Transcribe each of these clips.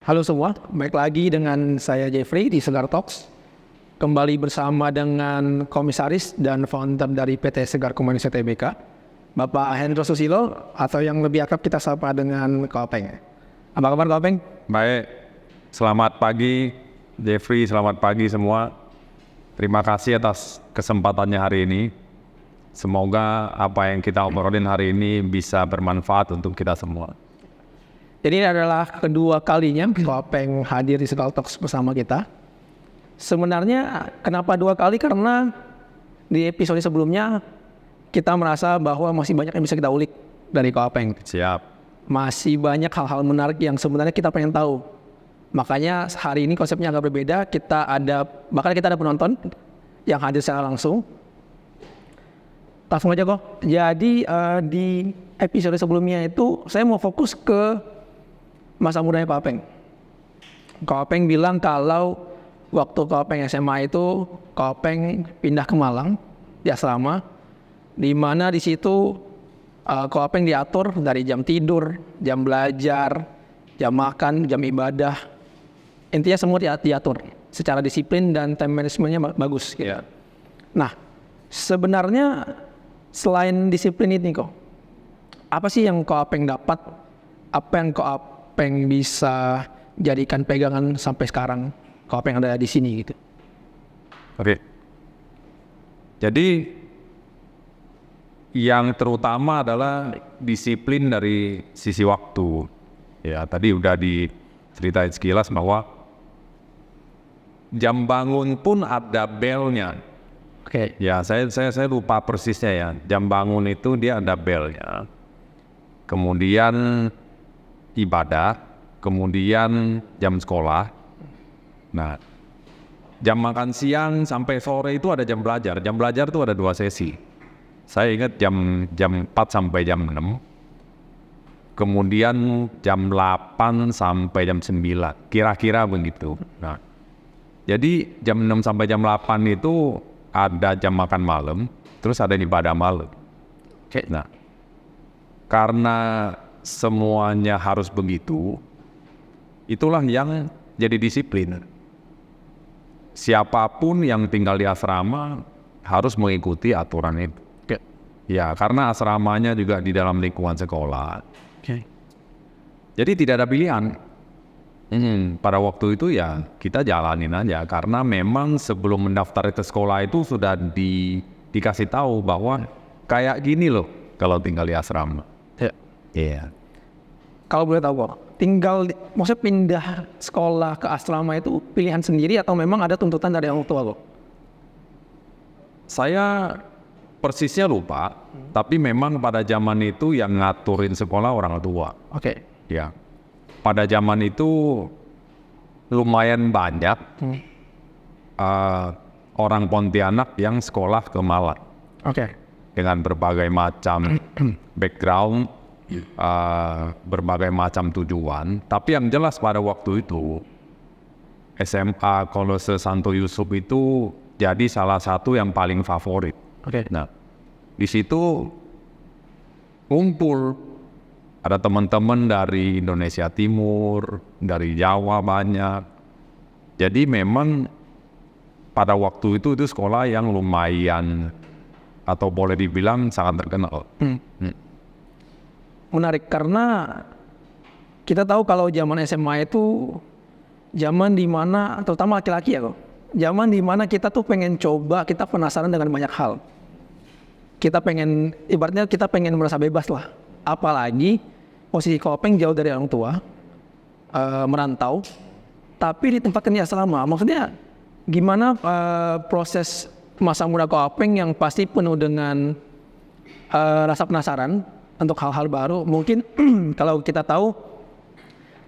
Halo semua, baik lagi dengan saya Jeffrey di Segar Talks. Kembali bersama dengan komisaris dan founder dari PT Segar Komunikasi Tbk, Bapak Hendro Susilo, atau yang lebih akrab kita sapa dengan Kopeng. Apa kabar Kopeng? Baik, selamat pagi Jeffrey, selamat pagi semua. Terima kasih atas kesempatannya hari ini. Semoga apa yang kita obrolin hari ini bisa bermanfaat untuk kita semua. Jadi ini adalah kedua kalinya Kopeng hadir di Segar Talks bersama kita. Sebenarnya kenapa dua kali? Karena di episode sebelumnya kita merasa bahwa masih banyak yang bisa kita ulik dari Kopeng. Siap. Masih banyak hal-hal menarik yang sebenarnya kita pengen tahu. Makanya hari ini konsepnya agak berbeda. Bahkan kita ada penonton yang hadir secara langsung. Langsung aja kok. Jadi di episode sebelumnya itu saya mau fokus ke masa mudanya Kopeng. Kopeng bilang kalau waktu Kopeng SMA itu Kopeng pindah ke Malang di asrama, di mana di situ Kopeng diatur dari jam tidur, jam belajar, jam makan, jam ibadah. Intinya semua diatur secara disiplin dan time managementnya bagus. Gitu. Yeah. Nah, sebenarnya selain disiplin ini kok, apa sih yang Kopeng dapat? Apa yang Kopeng bisa jadikan pegangan sampai sekarang Kopeng ada di sini gitu? Oke. Jadi yang terutama adalah disiplin dari sisi waktu. Ya, tadi udah diceritain sekilas bahwa jam bangun pun ada belnya. Oke. Ya, saya lupa persisnya ya. Jam bangun itu dia ada belnya. Kemudian ibadah, kemudian jam sekolah. Nah, jam makan siang sampai sore itu ada jam belajar. Jam belajar itu ada 2 sesi. Saya ingat jam 4 sampai jam 6. Kemudian jam 8 sampai jam 9. Kira-kira begitu. Nah, jadi jam 6 sampai jam 8 itu ada jam makan malam, terus ada ibadah malam. Oke. Nah, karena semuanya harus begitu, itulah yang jadi disiplin. Siapapun yang tinggal di asrama harus mengikuti aturan itu. Oke. Ya, karena asramanya juga di dalam lingkungan sekolah. Oke. Jadi tidak ada pilihan. Pada waktu itu ya kita jalanin aja, karena memang sebelum mendaftar ke sekolah itu sudah dikasih tahu bahwa kayak gini loh kalau tinggal di asrama. Ya. Iya. Kalau boleh tahu kok, maksudnya pindah sekolah ke asrama itu pilihan sendiri atau memang ada tuntutan dari orang tua kok? Saya persisnya lupa, tapi memang pada zaman itu yang ngaturin sekolah orang tua. Oke. Ya, pada zaman itu lumayan banyak orang Pontianak yang sekolah ke Malang. Oke. Dengan berbagai macam background, berbagai macam tujuan. Tapi yang jelas pada waktu itu SMA Kolose Santo Yusuf itu jadi salah satu yang paling favorit. Oke. Nah, di situ kumpul ada teman-teman dari Indonesia Timur, dari Jawa banyak. Jadi memang pada waktu itu sekolah yang lumayan atau boleh dibilang sangat terkenal. Menarik karena kita tahu kalau zaman SMA itu zaman dimana terutama laki-laki ya kok, zaman dimana kita tuh pengen coba, kita penasaran dengan banyak hal. Ibaratnya kita pengen merasa bebas lah. Apalagi posisi Kopeng jauh dari orang tua, merantau, tapi ditempatkan di asrama. Maksudnya gimana proses masa muda Kopeng yang pasti penuh dengan rasa penasaran untuk hal-hal baru. Mungkin kalau kita tahu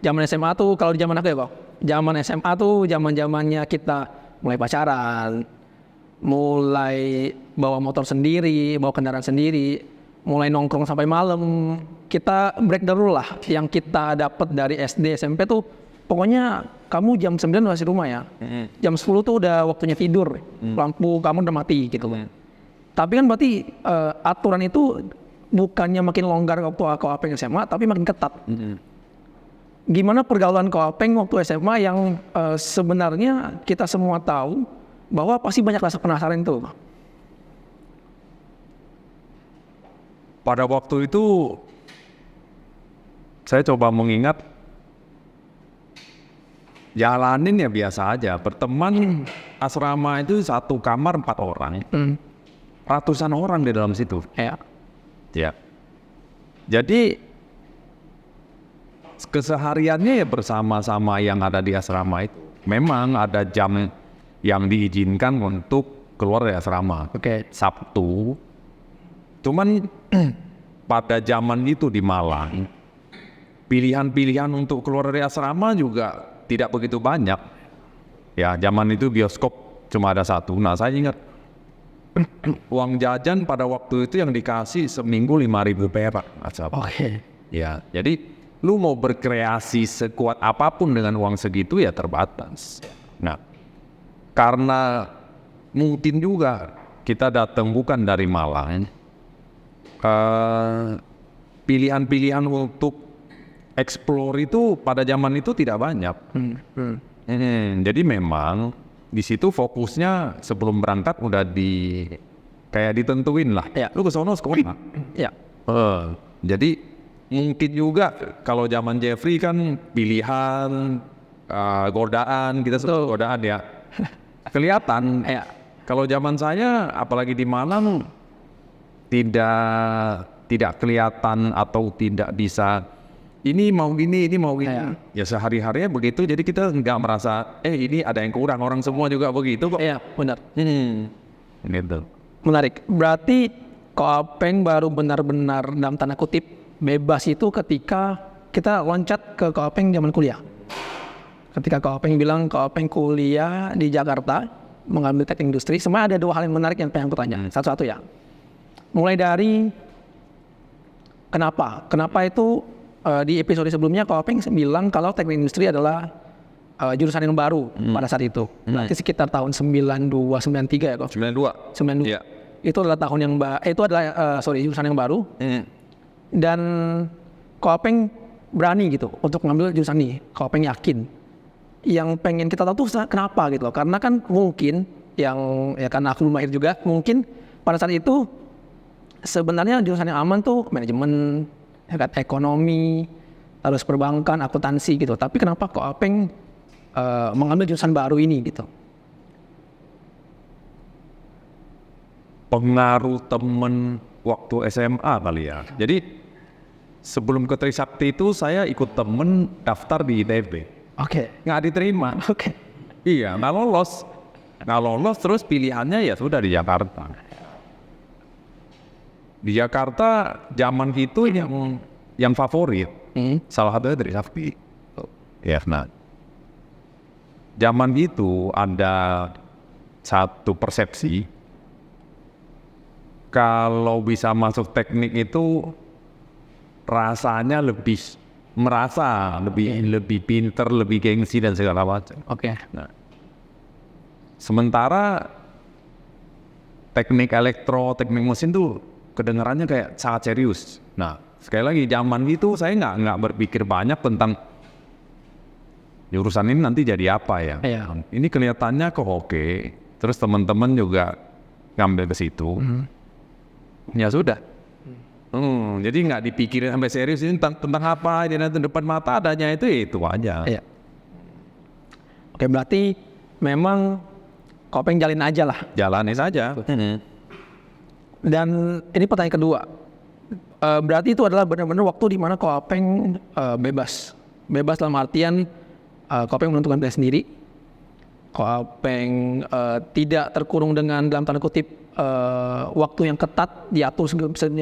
zaman SMA tuh, kalau di zaman aku ya kok, zaman SMA tuh zaman-zamannya kita mulai pacaran, mulai bawa motor sendiri, bawa kendaraan sendiri, mulai nongkrong sampai malam. Kita break the rule lah. Yang kita dapat dari SD, SMP tuh pokoknya kamu jam 9 masih rumah ya. Jam 10 tuh udah waktunya tidur. Lampu kamu udah mati gitu. Tapi kan berarti aturan itu bukannya makin longgar waktu aku SMA, tapi makin ketat. gimana pergaulan Kopeng waktu SMA yang sebenarnya kita semua tahu bahwa pasti banyak rasa penasaran itu. Pada waktu itu saya coba mengingat, jalanin ya biasa aja. Berteman asrama itu satu kamar 4 orang, ratusan orang di dalam situ. Ya. Ya. Jadi kesehariannya ya bersama-sama yang ada di asrama itu. Memang ada jam yang diizinkan untuk keluar dari asrama. Oke. Sabtu. Cuman pada zaman itu di Malang, pilihan-pilihan untuk keluar dari asrama juga tidak begitu banyak. Ya, zaman itu bioskop cuma ada satu. Nah, saya ingat uang jajan pada waktu itu yang dikasih seminggu 5.000 perak. Oke. Ya, jadi lu mau berkreasi sekuat apapun dengan uang segitu ya terbatas. Nah, karena mungkin juga kita datang bukan dari Malang, pilihan-pilihan untuk explore itu pada zaman itu tidak banyak. Jadi memang di situ fokusnya sebelum berangkat udah kayak ditentuin lah. Ya. Lu ke sono sekolah. Ya. Jadi mungkin juga kalau zaman Jeffrey kan pilihan, godaan, kita sebut godaan ya. Kelihatan. Ya. Kalau zaman saya apalagi di Malang tidak kelihatan atau tidak bisa ini mau gini, ini mau gini. Ya sehari-harinya begitu, jadi kita nggak merasa ini ada yang kurang, orang semua juga begitu kok. Iya, benar. Gitu. Menarik. Berarti Kopeng baru benar-benar dalam tanda kutip bebas itu ketika kita loncat ke Kopeng zaman kuliah. Ketika Kopeng bilang Kopeng kuliah di Jakarta, mengambil teknik industri, sebenarnya ada 2 hal yang menarik yang pengen aku tanya. Satu-satu ya. Mulai dari kenapa itu di episode sebelumnya Kopeng bilang kalau teknik industri adalah jurusan yang baru pada saat itu. Berarti sekitar tahun 92, 93 ya kok? 92. 92. Iya. Itu adalah tahun yang itu adalah jurusan yang baru. Dan Kopeng berani gitu untuk mengambil jurusan ini. Kopeng yakin. Yang pengen kita tahu tuh kenapa gitu loh. Karena kan mungkin karena aku mahir juga, mungkin pada saat itu sebenarnya jurusan yang aman tuh manajemen, ekonomi, terus perbankan, akuntansi gitu. Tapi kenapa Kopeng mengambil jurusan baru ini gitu? Pengaruh temen waktu SMA kali ya. Jadi sebelum ke Trisakti itu saya ikut temen daftar di ITB. Oke. Nggak diterima. Oke. Iya, nggak lolos terus pilihannya ya sudah di Jakarta. Di Jakarta zaman itu yang favorit salah satunya Trisakti. Ya, nah zaman itu ada satu persepsi kalau bisa masuk teknik itu rasanya lebih pinter, lebih gengsi dan segala macam. Oke. Nah, sementara teknik elektro, teknik mesin tuh kedengarannya kayak sangat serius. Nah, sekali lagi zaman itu saya nggak berpikir banyak tentang jurusan ini nanti jadi apa ya. Iya. Ini kelihatannya kok oke. Terus teman-teman juga ngambil ke situ. Ya sudah. Jadi nggak dipikirin sampai serius ini tentang apa, ini nanti depan mata adanya itu aja. Iya. Oke, berarti memang Kopeng jalin aja lah. Jalani saja. Dan ini pertanyaan kedua. Berarti itu adalah benar-benar waktu di mana Kopeng bebas. Bebas dalam artian Kopeng menentukan pilihan sendiri. Kopeng tidak terkurung dengan dalam tanda kutip waktu yang ketat diatur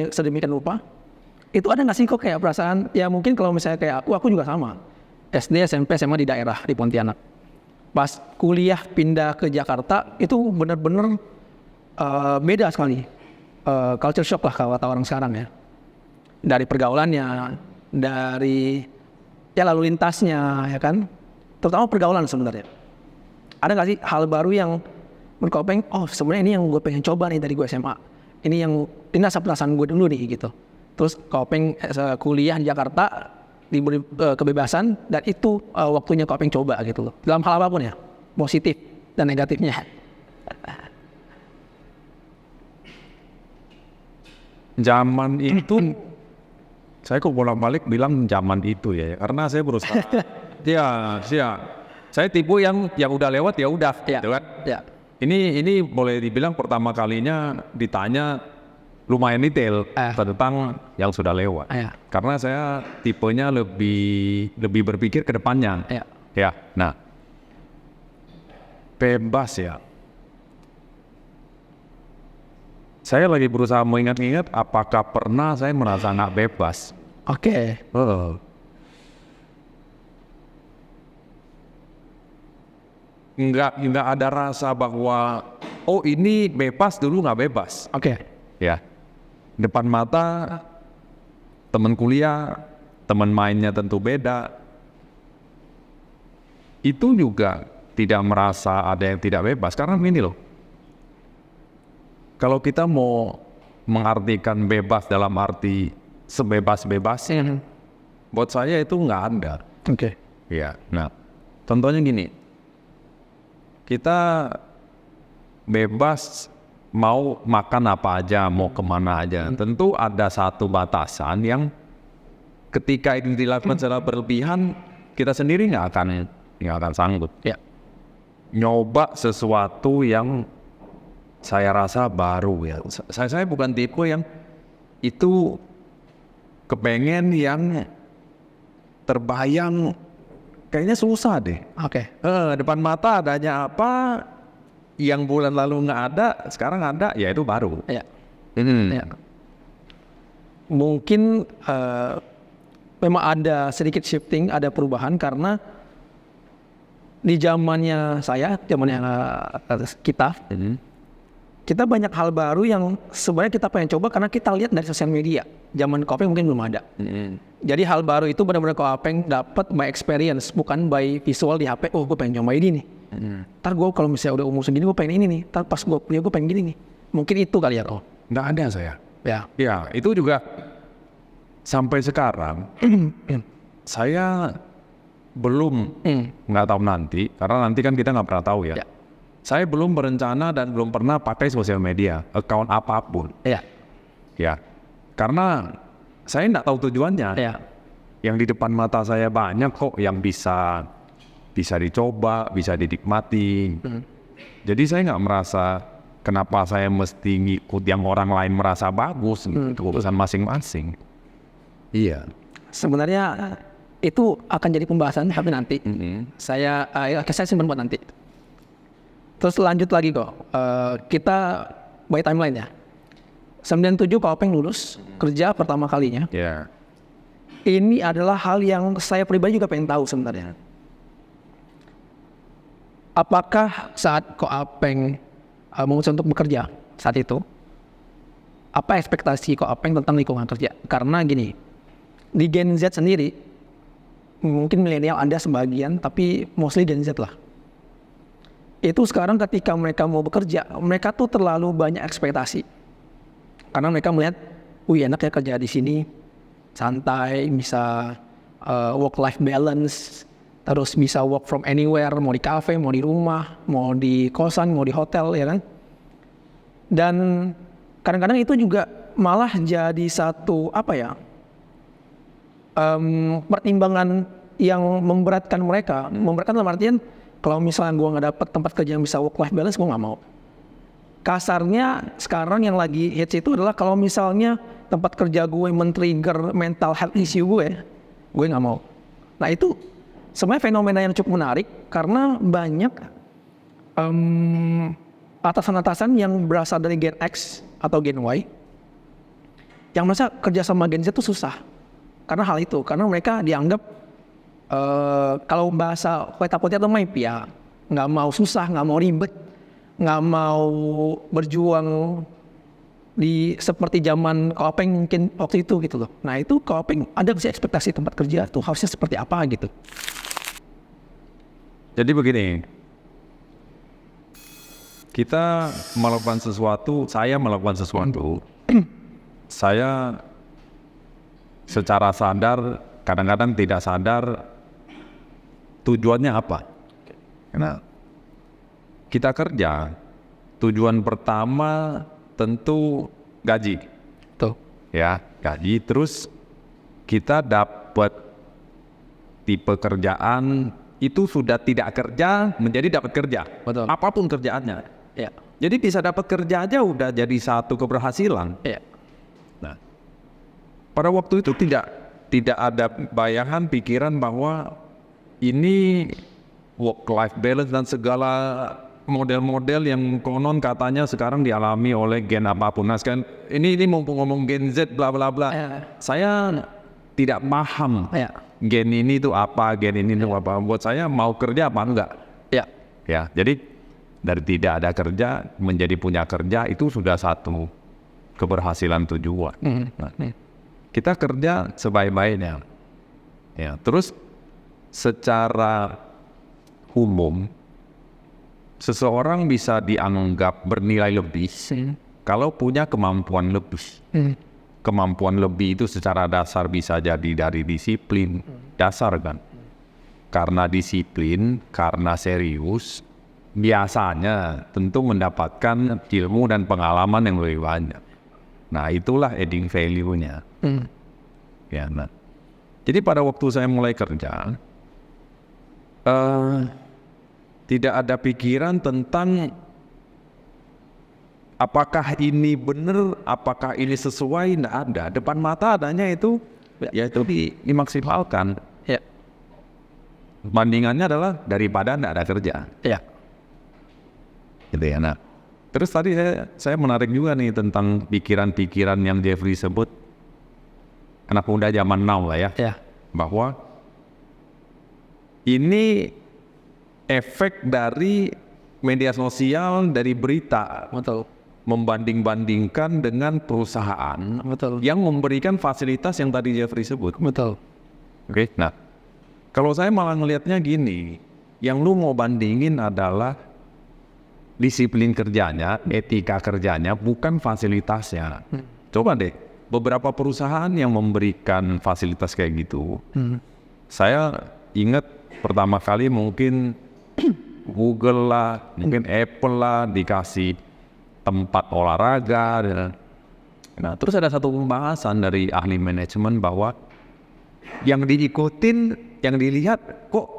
sedemikian rupa. Itu ada nggak sih kok kayak perasaan ya mungkin kalau misalnya kayak aku juga sama. SD, SMP, SMA di daerah di Pontianak. Pas kuliah pindah ke Jakarta itu benar-benar beda sekali. Culture shock lah kalau kata orang sekarang ya. Dari pergaulannya, dari lalu lintasnya ya kan. Terutama pergaulan sebenarnya. Ada nggak sih hal baru yang menurut Kopeng, sebenarnya ini yang gue pengen coba nih dari gue SMA. Ini rasa penasaran gue dulu nih gitu. Terus Kopeng kuliah di Jakarta diberi kebebasan, dan itu waktunya Kopeng coba gitu loh. Dalam hal apapun ya, positif dan negatifnya. Zaman itu saya kok bolak-balik bilang zaman itu ya, karena saya berusaha. Ya, saya tipe yang udah lewat ya udah, Ya, gitu kan. ya. Ini boleh dibilang pertama kalinya ditanya lumayan detail tentang yang sudah lewat. Ya. Karena saya tipenya lebih berpikir ke depannya. Ya. Ya, nah bebas ya. Saya lagi berusaha mengingat-ingat apakah pernah saya merasa nggak bebas. Oke. Nggak ada rasa bahwa oh ini bebas dulu nggak bebas. Oke. Ya, depan mata teman kuliah, teman mainnya tentu beda. Itu juga tidak merasa ada yang tidak bebas karena gini loh. Kalau kita mau mengartikan bebas dalam arti sebebas-bebasnya, buat saya itu nggak ada. Oke. Ya, nah contohnya gini, kita bebas mau makan apa aja, mau kemana aja. Tentu ada satu batasan yang ketika itu dilakukan secara berlebihan, kita sendiri nggak akan sanggup. Ya. Nyoba sesuatu yang saya rasa baru ya. Saya bukan tipe yang itu kepengen yang terbayang kayaknya susah deh. Oke. Depan mata adanya apa yang bulan lalu nggak ada, sekarang ada, ya itu baru. Ya. Ya. Mungkin memang ada sedikit shifting, ada perubahan karena di zamannya saya, zamannya kita banyak hal baru yang sebenarnya kita pengen coba karena kita lihat dari sosial media. Zaman Kopeng mungkin belum ada. Jadi hal baru itu benar-benar Kopeng dapat by experience, bukan by visual di HP. Oh, gue pengen coba ini nih. Ntar gue kalau misalnya udah umur segini gue pengen ini nih. Ntar pas gue kuliah gue pengen gini nih. Mungkin itu kali ya. Oh, Nggak ada saya. ya. Ya, itu juga sampai sekarang saya belum nggak tahu nanti, karena nanti kan kita nggak pernah tahu ya. Ya. Saya belum berencana dan belum pernah pakai sosial media, account apapun. Ya. Ya, karena saya nggak tahu tujuannya. Ya. Yang di depan mata saya banyak kok yang bisa dicoba, bisa dinikmati. Jadi saya nggak merasa kenapa saya mesti ngikut yang orang lain merasa bagus, itu urusan masing-masing. Iya. Sebenarnya itu akan jadi pembahasan tapi nanti. Saya simpan buat nanti. Terus lanjut lagi kok. Kita by timeline ya. 97 Kopeng lulus kerja pertama kalinya. Ya. Ini adalah hal yang saya pribadi juga pengen tahu sebenarnya. Apakah saat Kopeng memutuskan untuk bekerja saat itu, apa ekspektasi Kopeng tentang lingkungan kerja? Karena gini, di Gen Z sendiri, mungkin milenial Anda sebagian, tapi mostly Gen Z lah. Itu sekarang ketika mereka mau bekerja, mereka tuh terlalu banyak ekspektasi. Karena mereka melihat, wih enak ya kerja di sini, santai, bisa work-life balance, terus bisa work from anywhere, mau di cafe, mau di rumah, mau di kosan, mau di hotel, ya kan? Dan kadang-kadang itu juga malah jadi satu, pertimbangan yang memberatkan mereka. Memberatkan dalam artian, kalau misalnya gue nggak dapet tempat kerja yang bisa work-life balance, gue nggak mau. Kasarnya sekarang yang lagi hits itu adalah kalau misalnya tempat kerja gue men-trigger mental health issue gue nggak mau. Nah itu sebenarnya fenomena yang cukup menarik karena banyak atasan-atasan yang berasal dari Gen X atau Gen Y yang merasa kerja sama Gen Z itu susah. Karena hal itu, karena mereka dianggap kalau bahasa peta-peta atau maip ya nggak mau susah, nggak mau ribet, nggak mau berjuang di seperti zaman Kopeng mungkin waktu itu gitu loh. Nah itu Kopeng ada sih ekspektasi tempat kerja tuh harusnya seperti apa gitu. Jadi begini, kita melakukan sesuatu, saya melakukan sesuatu, saya secara sadar kadang-kadang tidak sadar tujuannya apa. Karena kita kerja, tujuan pertama tentu gaji. Tuh. Ya, gaji. Terus kita dapat di pekerjaan itu sudah tidak kerja menjadi dapat kerja. Betul. Apapun kerjaannya. Ya. Jadi bisa dapat kerja aja udah jadi satu keberhasilan. Ya. Nah, pada waktu itu tidak ada bayangan pikiran bahwa ini work life balance dan segala model-model yang konon katanya sekarang dialami oleh gen apapun. Nah, sekarang ini mumpung ngomong gen Z bla bla bla. Saya tidak paham gen ini itu apa, gen ini itu apa. Buat saya mau kerja apa enggak. Ya, jadi dari tidak ada kerja menjadi punya kerja itu sudah satu keberhasilan tujuan. Nah, kita kerja sebaik-baiknya. Ya, terus secara umum seseorang bisa dianggap bernilai lebih kalau punya kemampuan lebih. Kemampuan lebih itu secara dasar bisa jadi dari disiplin dasar kan. Karena disiplin, karena serius, biasanya tentu mendapatkan ilmu dan pengalaman yang lebih banyak. Nah, itulah adding value-nya. Ya, nah. Jadi pada waktu saya mulai kerja, tidak ada pikiran tentang apakah ini benar, apakah ini sesuai, tidak ada. Depan mata adanya itu, ya itu dimaksimalkan. Ya. Bandingannya adalah daripada tidak ada kerja. Ya. Gitu ya. Nah, terus tadi saya menarik juga nih tentang pikiran-pikiran yang Jeffrey sebut anak muda zaman now lah ya. Ya. Bahwa ini efek dari media sosial, dari berita. Betul. Membanding-bandingkan dengan perusahaan yang memberikan fasilitas yang tadi Jeffrey sebut. Betul. Oke, nah kalau saya malah ngelihatnya gini, yang lu mau bandingin adalah disiplin kerjanya, etika kerjanya, bukan fasilitasnya. Coba deh, beberapa perusahaan yang memberikan fasilitas kayak gitu, saya ingat pertama kali mungkin Google lah, mungkin Apple lah dikasih tempat olahraga. Nah, terus ada satu pembahasan dari ahli manajemen bahwa yang diikutin, yang dilihat kok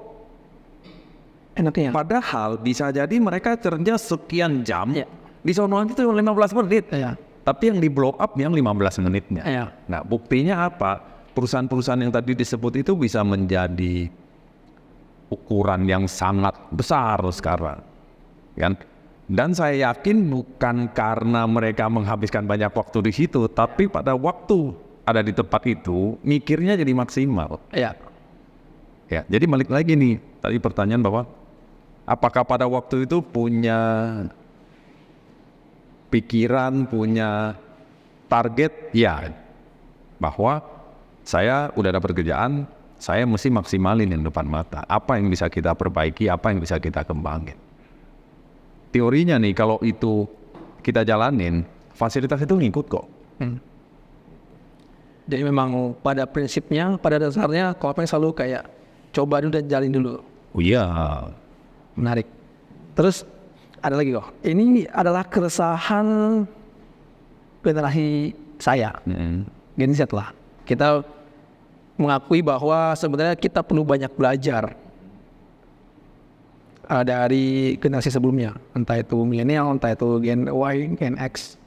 enaknya. Padahal bisa jadi mereka kerja sekian jam, di sono itu 15 menit. Tapi yang di blow up yang 15 menitnya. Nah, buktinya apa? Perusahaan-perusahaan yang tadi disebut itu bisa menjadi ukuran yang sangat besar sekarang. Kan? Dan saya yakin bukan karena mereka menghabiskan banyak waktu di situ, tapi pada waktu ada di tempat itu, mikirnya jadi maksimal. Ya, jadi balik lagi nih, tadi pertanyaan bahwa apakah pada waktu itu punya pikiran, punya target? Ya, bahwa saya udah dapat kerjaan, saya mesti maksimalin yang depan mata. Apa yang bisa kita perbaiki, apa yang bisa kita kembangin. Teorinya nih, kalau itu kita jalanin, fasilitas itu ngikut kok. Jadi memang pada prinsipnya, pada dasarnya, Kopeng selalu kayak coba dulu dan jalin dulu. Oh iya. Menarik. Terus ada lagi kok. Ini adalah keresahan generasi saya. Gen Z lah. Kita mengakui bahwa sebenarnya kita perlu banyak belajar dari generasi sebelumnya, entah itu milenial, entah itu Gen Y, Gen X.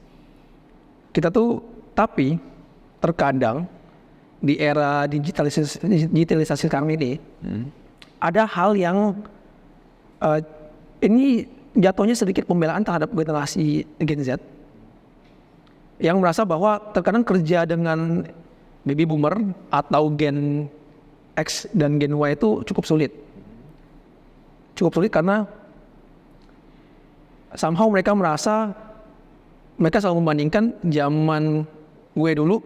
Kita tuh, tapi terkadang di era digitalisasi sekarang ini, ada hal yang ini jatuhnya sedikit pembelaan terhadap generasi Gen Z yang merasa bahwa terkadang kerja dengan baby boomer atau Gen X dan Gen Y itu cukup sulit karena somehow mereka merasa mereka selalu membandingkan zaman gue dulu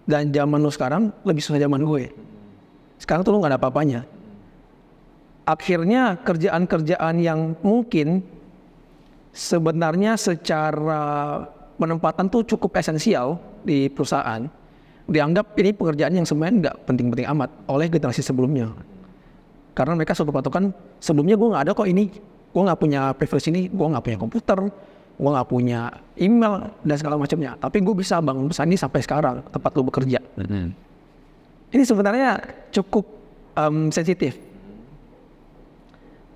dan zaman lu sekarang lebih susah zaman gue. Sekarang tuh lu gak ada apa-apanya. Akhirnya kerjaan-kerjaan yang mungkin sebenarnya secara penempatan tuh cukup esensial di perusahaan, dianggap ini pekerjaan yang sebenarnya nggak penting-penting amat oleh generasi sebelumnya. Karena mereka sudah patokan sebelumnya gue nggak ada kok ini, gue nggak punya privilege ini, gue nggak punya komputer, gue nggak punya email dan segala macamnya. Tapi gue bisa bangun perusahaan ini sampai sekarang tempat lu bekerja. Ini sebenarnya cukup sensitif,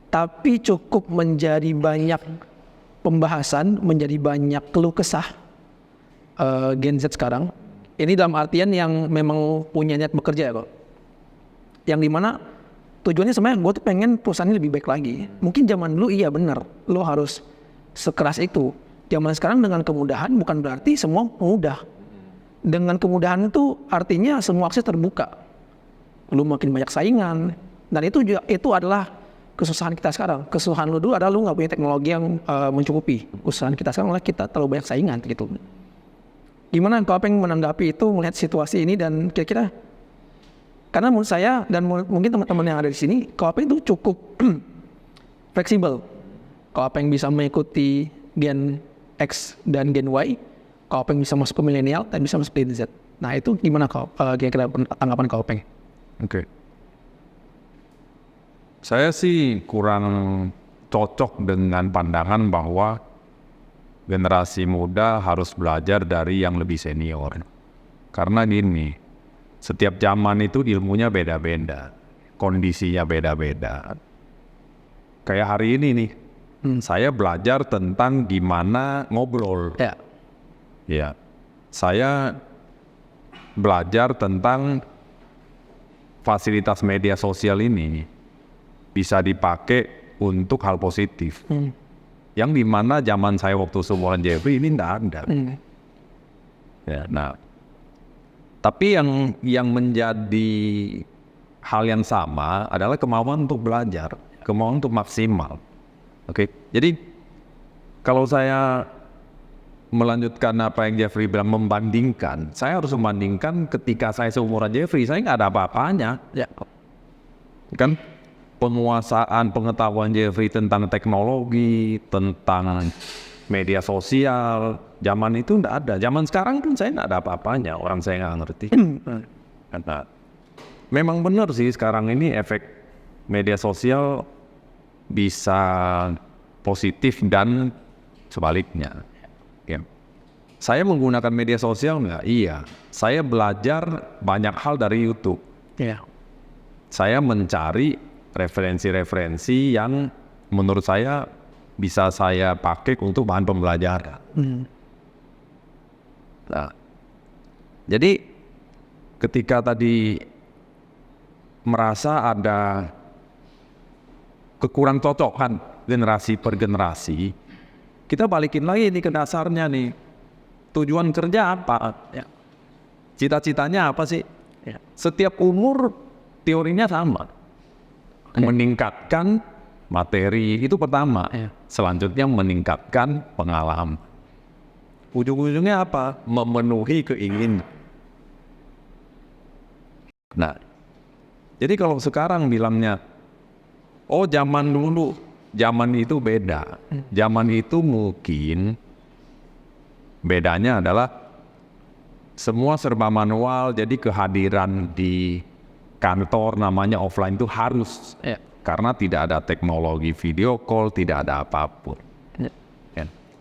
tapi cukup menjadi banyak pembahasan, menjadi banyak keluh kesah Gen Z sekarang. Ini dalam artian yang memang punya niat bekerja ya kok. Yang dimana tujuannya sebenarnya gue tuh pengen perusahaan ini lebih baik lagi. Mungkin zaman dulu iya benar, lo harus sekeras itu. Zaman sekarang dengan kemudahan bukan berarti semua mudah. Dengan kemudahan itu artinya semua akses terbuka. Lo makin banyak saingan. Dan itu adalah kesusahan kita sekarang. Kesusahan lo dulu adalah lo nggak punya teknologi yang mencukupi. Kesusahan kita sekarang adalah kita terlalu banyak saingan gitu. Gimana kau pengen menanggapi itu, melihat situasi ini dan kira-kira? Karena menurut saya dan mungkin teman-teman yang ada di sini, Kopeng itu cukup fleksibel. Kopeng bisa mengikuti Gen X dan Gen Y, Kopeng bisa masuk ke milenial dan bisa masuk ke Gen Z. Nah itu gimana kira-kira tanggapan Kopeng? Oke. Saya sih kurang cocok dengan pandangan bahwa generasi muda harus belajar dari yang lebih senior. Karena gini, setiap zaman itu ilmunya beda-beda, kondisinya beda-beda. Kayak hari ini nih, saya belajar tentang gimana ngobrol. Ya, saya belajar tentang fasilitas media sosial ini bisa dipakai untuk hal positif. Yang dimana zaman saya waktu seumuran Jeffrey ini tidak ada. Ya, nah, tapi yang menjadi hal yang sama adalah kemauan untuk belajar, kemauan untuk maksimal. Oke, jadi kalau saya melanjutkan apa yang Jeffrey bilang, membandingkan, saya harus membandingkan ketika saya seumuran Jeffrey, saya nggak ada apa-apanya. Ya, kan? Penguasaan pengetahuan Jeffrey tentang teknologi, tentang media sosial, zaman itu enggak ada. Zaman sekarang kan saya enggak ada apa-apanya, orang saya nggak ngerti. Karena memang benar sih sekarang ini efek media sosial bisa positif dan sebaliknya. Ya. Saya menggunakan media sosial nggak? Iya. Saya belajar banyak hal dari YouTube. Saya mencari referensi-referensi yang menurut saya bisa saya pakai untuk bahan pembelajaran. Nah, jadi ketika tadi merasa ada kekurang cocokan generasi per generasi, kita balikin lagi nih ke dasarnya nih. Tujuan kerja apa? Cita-citanya apa sih? Setiap umur teorinya sama. Meningkatkan materi itu pertama, selanjutnya meningkatkan pengalaman. Ujung-ujungnya apa? Memenuhi keinginan. Nah, jadi kalau sekarang bilangnya, oh zaman dulu, zaman itu beda. Zaman itu mungkin bedanya adalah semua serba manual, jadi kehadiran di kantor namanya offline itu harus, karena tidak ada teknologi video call, tidak ada apapun.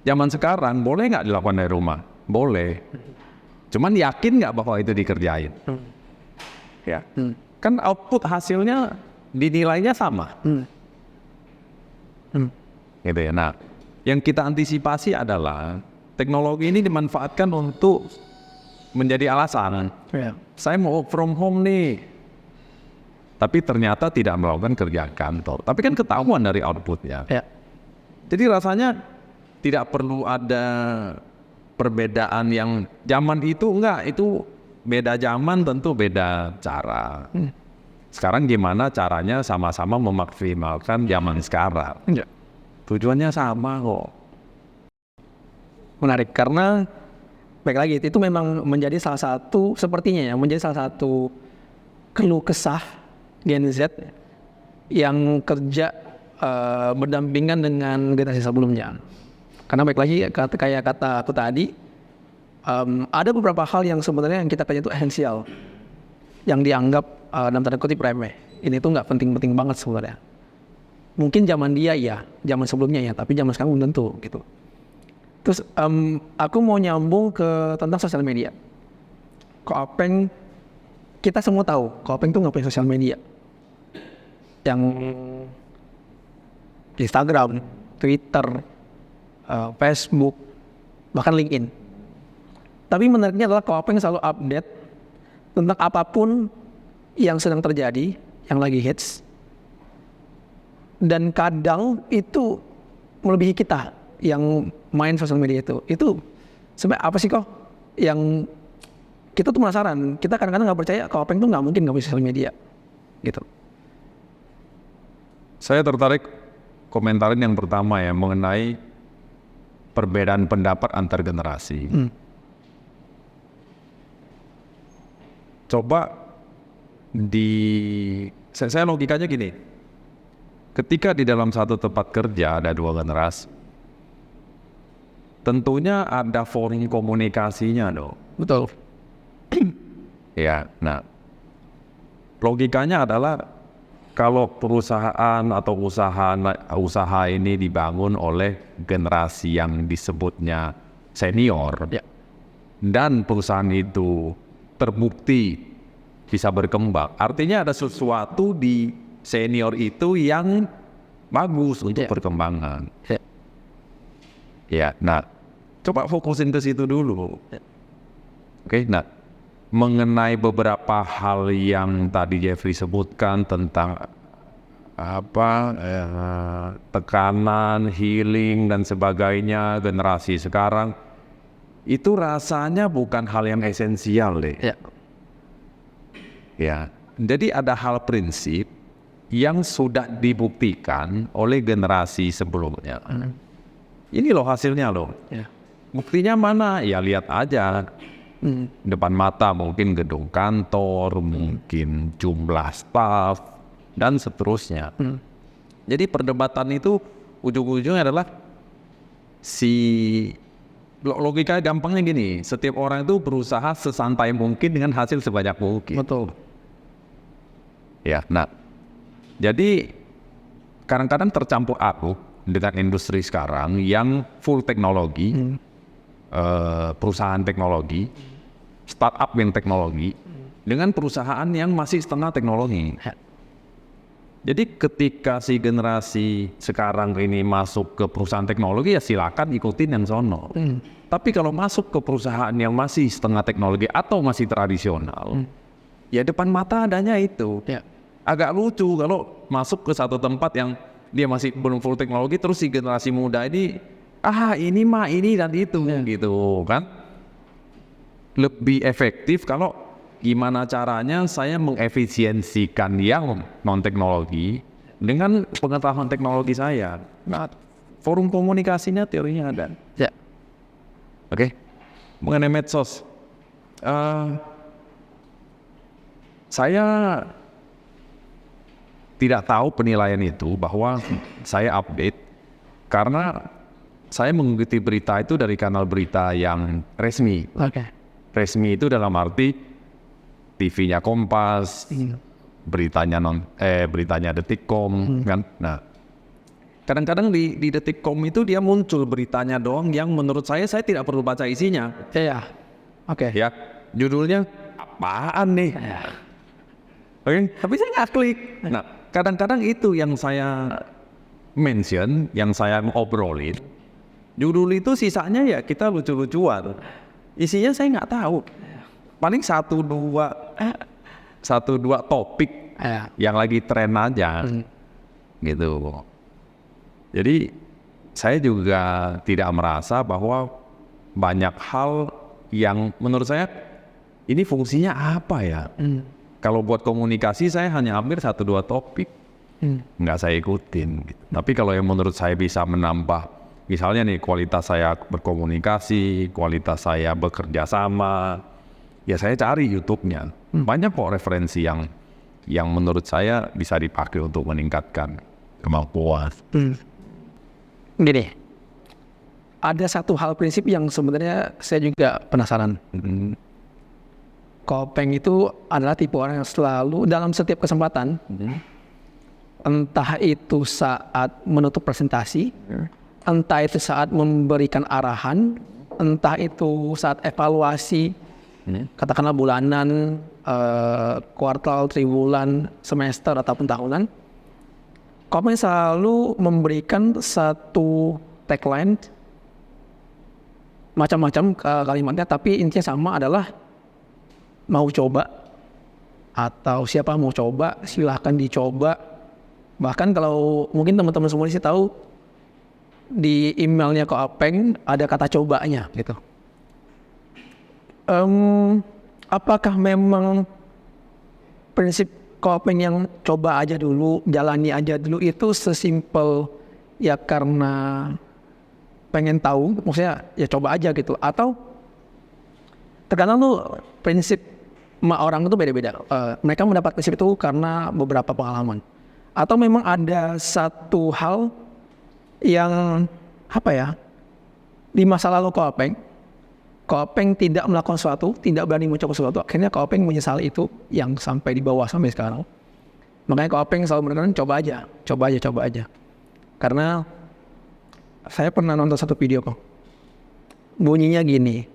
Zaman sekarang boleh nggak dilakukan dari rumah? Boleh. Cuman yakin nggak bahwa itu dikerjain? Kan output hasilnya dinilainya sama. Gitu ya. Nah, yang kita antisipasi adalah teknologi ini dimanfaatkan untuk menjadi alasan. Saya mau work from home nih. Tapi ternyata tidak melakukan kerja kantor. Tapi kan ketahuan dari outputnya. Jadi rasanya tidak perlu ada perbedaan yang zaman itu enggak. Itu beda zaman, tentu beda cara. Sekarang gimana caranya sama-sama memaksimalkan zaman sekarang. Tujuannya sama kok. Menarik, karena baik lagi itu memang menjadi salah satu, sepertinya ya, menjadi salah satu keluh kesah Gen Z yang kerja berdampingan dengan generasi sebelumnya. Karena baik lagi kayak kata aku tadi, Ada beberapa hal yang sebenarnya yang kita kerja itu esensial, yang dianggap dalam tanda kutip remeh. Ini tuh nggak penting-penting banget sebenarnya. Mungkin zaman dia ya, zaman sebelumnya ya, tapi zaman sekarang belum tentu gitu. Terus aku mau nyambung ke tentang sosial media. Kopeng, kita semua tahu Kopeng tuh nggak punya sosial media. Yang Instagram, Twitter, Facebook, bahkan LinkedIn. Tapi menariknya adalah Kopeng selalu update tentang apapun yang sedang terjadi, yang lagi hits. Dan kadang itu melebihi kita yang main sosial media itu. Itu sebenarnya apa sih kok yang kita tuh penasaran. Kita kadang-kadang nggak percaya Kopeng tuh nggak mungkin nggak punya sosial media, gitu. Saya tertarik komentarin yang pertama ya mengenai perbedaan pendapat antar generasi. Coba saya logikanya gini, ketika di dalam satu tempat kerja ada dua generasi, tentunya ada forum komunikasinya dong. Betul. Ya, nah logikanya adalah kalau perusahaan atau usaha ini dibangun oleh generasi yang disebutnya senior, Ya. dan perusahaan itu terbukti bisa berkembang, artinya ada sesuatu di senior itu yang bagus untuk perkembangan. Ya. Ya, nah coba fokusin ke situ dulu. Oke, nah mengenai beberapa hal yang tadi Jeffrey sebutkan tentang tekanan, healing dan sebagainya generasi sekarang, itu rasanya bukan hal yang esensial deh. Ya. Ya, jadi ada hal prinsip yang sudah dibuktikan oleh generasi sebelumnya. Ini loh hasilnya loh. Ya. Buktinya mana? Ya lihat aja. Depan mata mungkin gedung kantor, mungkin jumlah staf, dan seterusnya. Jadi perdebatan itu ujung-ujungnya adalah logika gampangnya gini, setiap orang itu berusaha sesantai mungkin dengan hasil sebanyak mungkin. Betul. Ya, nah, jadi kadang-kadang tercampur aduk dengan industri sekarang yang full teknologi, perusahaan teknologi, startup yang teknologi, dengan perusahaan yang masih setengah teknologi. Jadi ketika si generasi sekarang ini masuk ke perusahaan teknologi, ya silakan ikutin yang sono. Tapi kalau masuk ke perusahaan yang masih setengah teknologi atau masih tradisional, ya depan mata adanya itu. Ya. Agak lucu kalau masuk ke satu tempat yang dia masih belum full teknologi, terus si generasi muda ini, ini mah ini dan itu, gitu kan. Lebih efektif kalau gimana caranya saya mengefisiensikan yang non-teknologi dengan pengetahuan teknologi saya. Nah, forum komunikasinya teorinya ada. Ya. Oke. Mengenai medsos, saya tidak tahu penilaian itu bahwa saya update karena saya mengikuti berita itu dari kanal berita yang resmi. Oke. Resmi itu dalam arti TV-nya Kompas, beritanya Detikcom, kan. Nah, kadang-kadang di Detikcom itu dia muncul beritanya doang yang menurut saya tidak perlu baca isinya. Ya. Oke. Ya, judulnya apaan nih? Oke, tapi saya nggak klik. Nah, kadang-kadang itu yang saya mention, yang saya obrolin. Judul itu sisanya ya kita lucu-lucuan. Isinya saya nggak tahu. Paling satu dua topik yang lagi tren aja, gitu. Jadi saya juga tidak merasa bahwa banyak hal yang menurut saya ini fungsinya apa ya? Kalau buat komunikasi saya hanya ambil 1-2 topik, nggak saya ikutin. Gitu. Tapi kalau yang menurut saya bisa menambah, misalnya nih kualitas saya berkomunikasi, kualitas saya bekerja sama, ya saya cari YouTube-nya. Banyak kok referensi yang menurut saya bisa dipakai untuk meningkatkan kemampuan. Gini, ada satu hal prinsip yang sebenarnya saya juga penasaran. Kopeng itu adalah tipe orang yang selalu dalam setiap kesempatan, entah itu saat menutup presentasi, entah itu saat memberikan arahan, entah itu saat evaluasi, katakanlah bulanan, kuartal, triwulan, semester ataupun tahunan, Kopeng selalu memberikan satu tagline, macam-macam kalimatnya, tapi intinya sama, adalah mau coba, atau siapa mau coba silahkan dicoba. Bahkan kalau mungkin teman-teman semua sih tahu, di emailnya Kopeng ada kata cobanya gitu. Apakah memang prinsip Kopeng yang coba aja dulu, jalani aja dulu itu sesimpel ya karena pengen tahu, maksudnya ya coba aja gitu, atau terkadang tuh prinsip orang itu beda-beda. Mereka mendapat prinsip itu karena beberapa pengalaman, atau memang ada satu hal yang di masa lalu Kopeng tidak melakukan sesuatu, tidak berani mencoba sesuatu, akhirnya Kopeng menyesali itu yang sampai di bawah sampai sekarang. Makanya Kopeng selalu menekan coba aja. Karena saya pernah nonton satu video kok, bunyinya gini.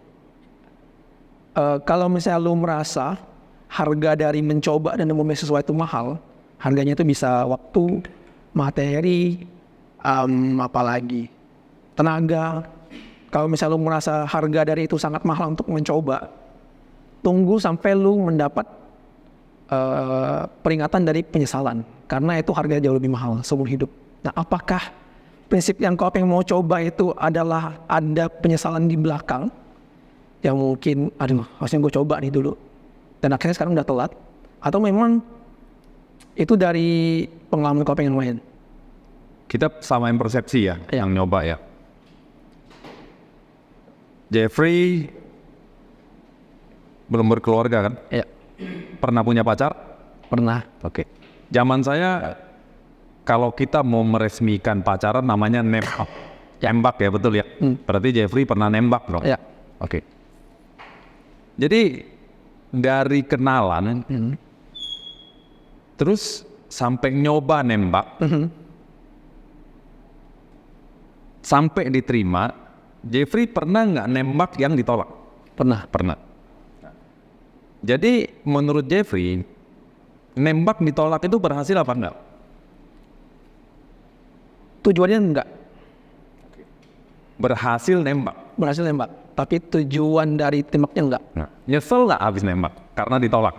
Kalau misalnya lu merasa harga dari mencoba dan memulai sesuatu itu mahal, harganya itu bisa waktu, materi, apalagi tenaga. Kalau misalnya lu merasa harga dari itu sangat mahal untuk mencoba, tunggu sampai lu mendapat peringatan dari penyesalan, karena itu harganya jauh lebih mahal seumur hidup. Nah, apakah prinsip yang Kopeng mau coba itu adalah ada penyesalan di belakang, yang mungkin, harusnya gue coba nih dulu, dan akhirnya sekarang udah telat, atau memang itu dari pengalaman Kopeng yang lain? Kita samain persepsi ya, yang nyoba ya. Jeffrey belum berkeluarga kan? Iya. Pernah punya pacar? Pernah. Oke. Zaman saya, kalau kita mau meresmikan pacaran namanya nembak. Nembak ya, betul ya? Berarti Jeffrey pernah nembak dong? Iya. Oke. Jadi dari kenalan, terus sampai nyoba nembak, sampai diterima, Jeffrey pernah nggak nembak yang ditolak? Pernah. Jadi menurut Jeffrey, nembak ditolak itu berhasil apa enggak? Tujuannya enggak. Berhasil nembak. Berhasil nembak, tapi tujuan dari tembaknya enggak. Nah, nyesel nggak habis nembak karena ditolak?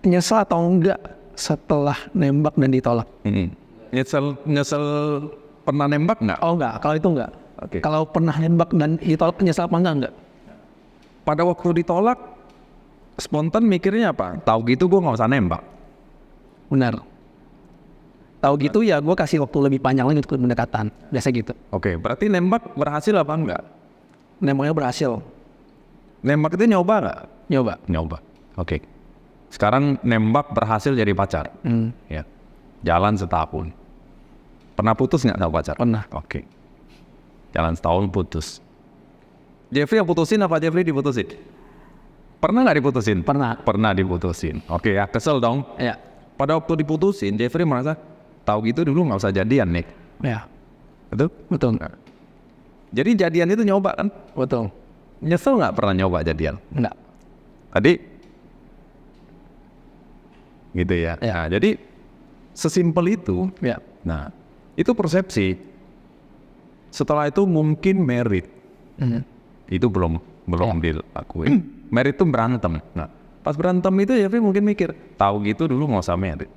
Nyesel atau enggak setelah nembak dan ditolak? Nyesel pernah nembak nggak? Oh enggak, kalau itu enggak. Oke. Kalau pernah nembak dan ditolak, nyesel apa enggak? Pada waktu ditolak, spontan mikirnya apa? Tahu gitu gue nggak usah nembak. Benar. Tahu gitu ya gue kasih waktu lebih panjang lagi untuk pendekatan. Biasa gitu. Oke, berarti nembak berhasil apa enggak? Nembaknya berhasil. Nembak itu nyoba nggak? Nyoba. Nyoba. Oke. Sekarang nembak berhasil jadi pacar. Ya. Jalan setahun. Pernah putus nggak sama pacar? Pernah. Oke. Jalan setahun putus. Jeffrey yang putusin apa Jeffrey diputusin? Pernah nggak diputusin? Pernah. Pernah diputusin. Oke ya, kesel dong. Ya. Pada waktu diputusin, Jeffrey merasa, tahu gitu dulu nggak usah jadian nih. Ya. Betul? Betul. Jadi jadian itu nyoba kan? Betul. Nyesel nggak pernah nyoba jadian? Enggak. Tadi? Gitu ya. Ya. Nah, jadi sesimpel itu. Ya. Nah, itu persepsi. Setelah itu mungkin merit. Itu belum dilakuin. Merit itu berantem. Nah, pas berantem itu Jeffrey mungkin mikir, tahu gitu dulu nggak usah merit.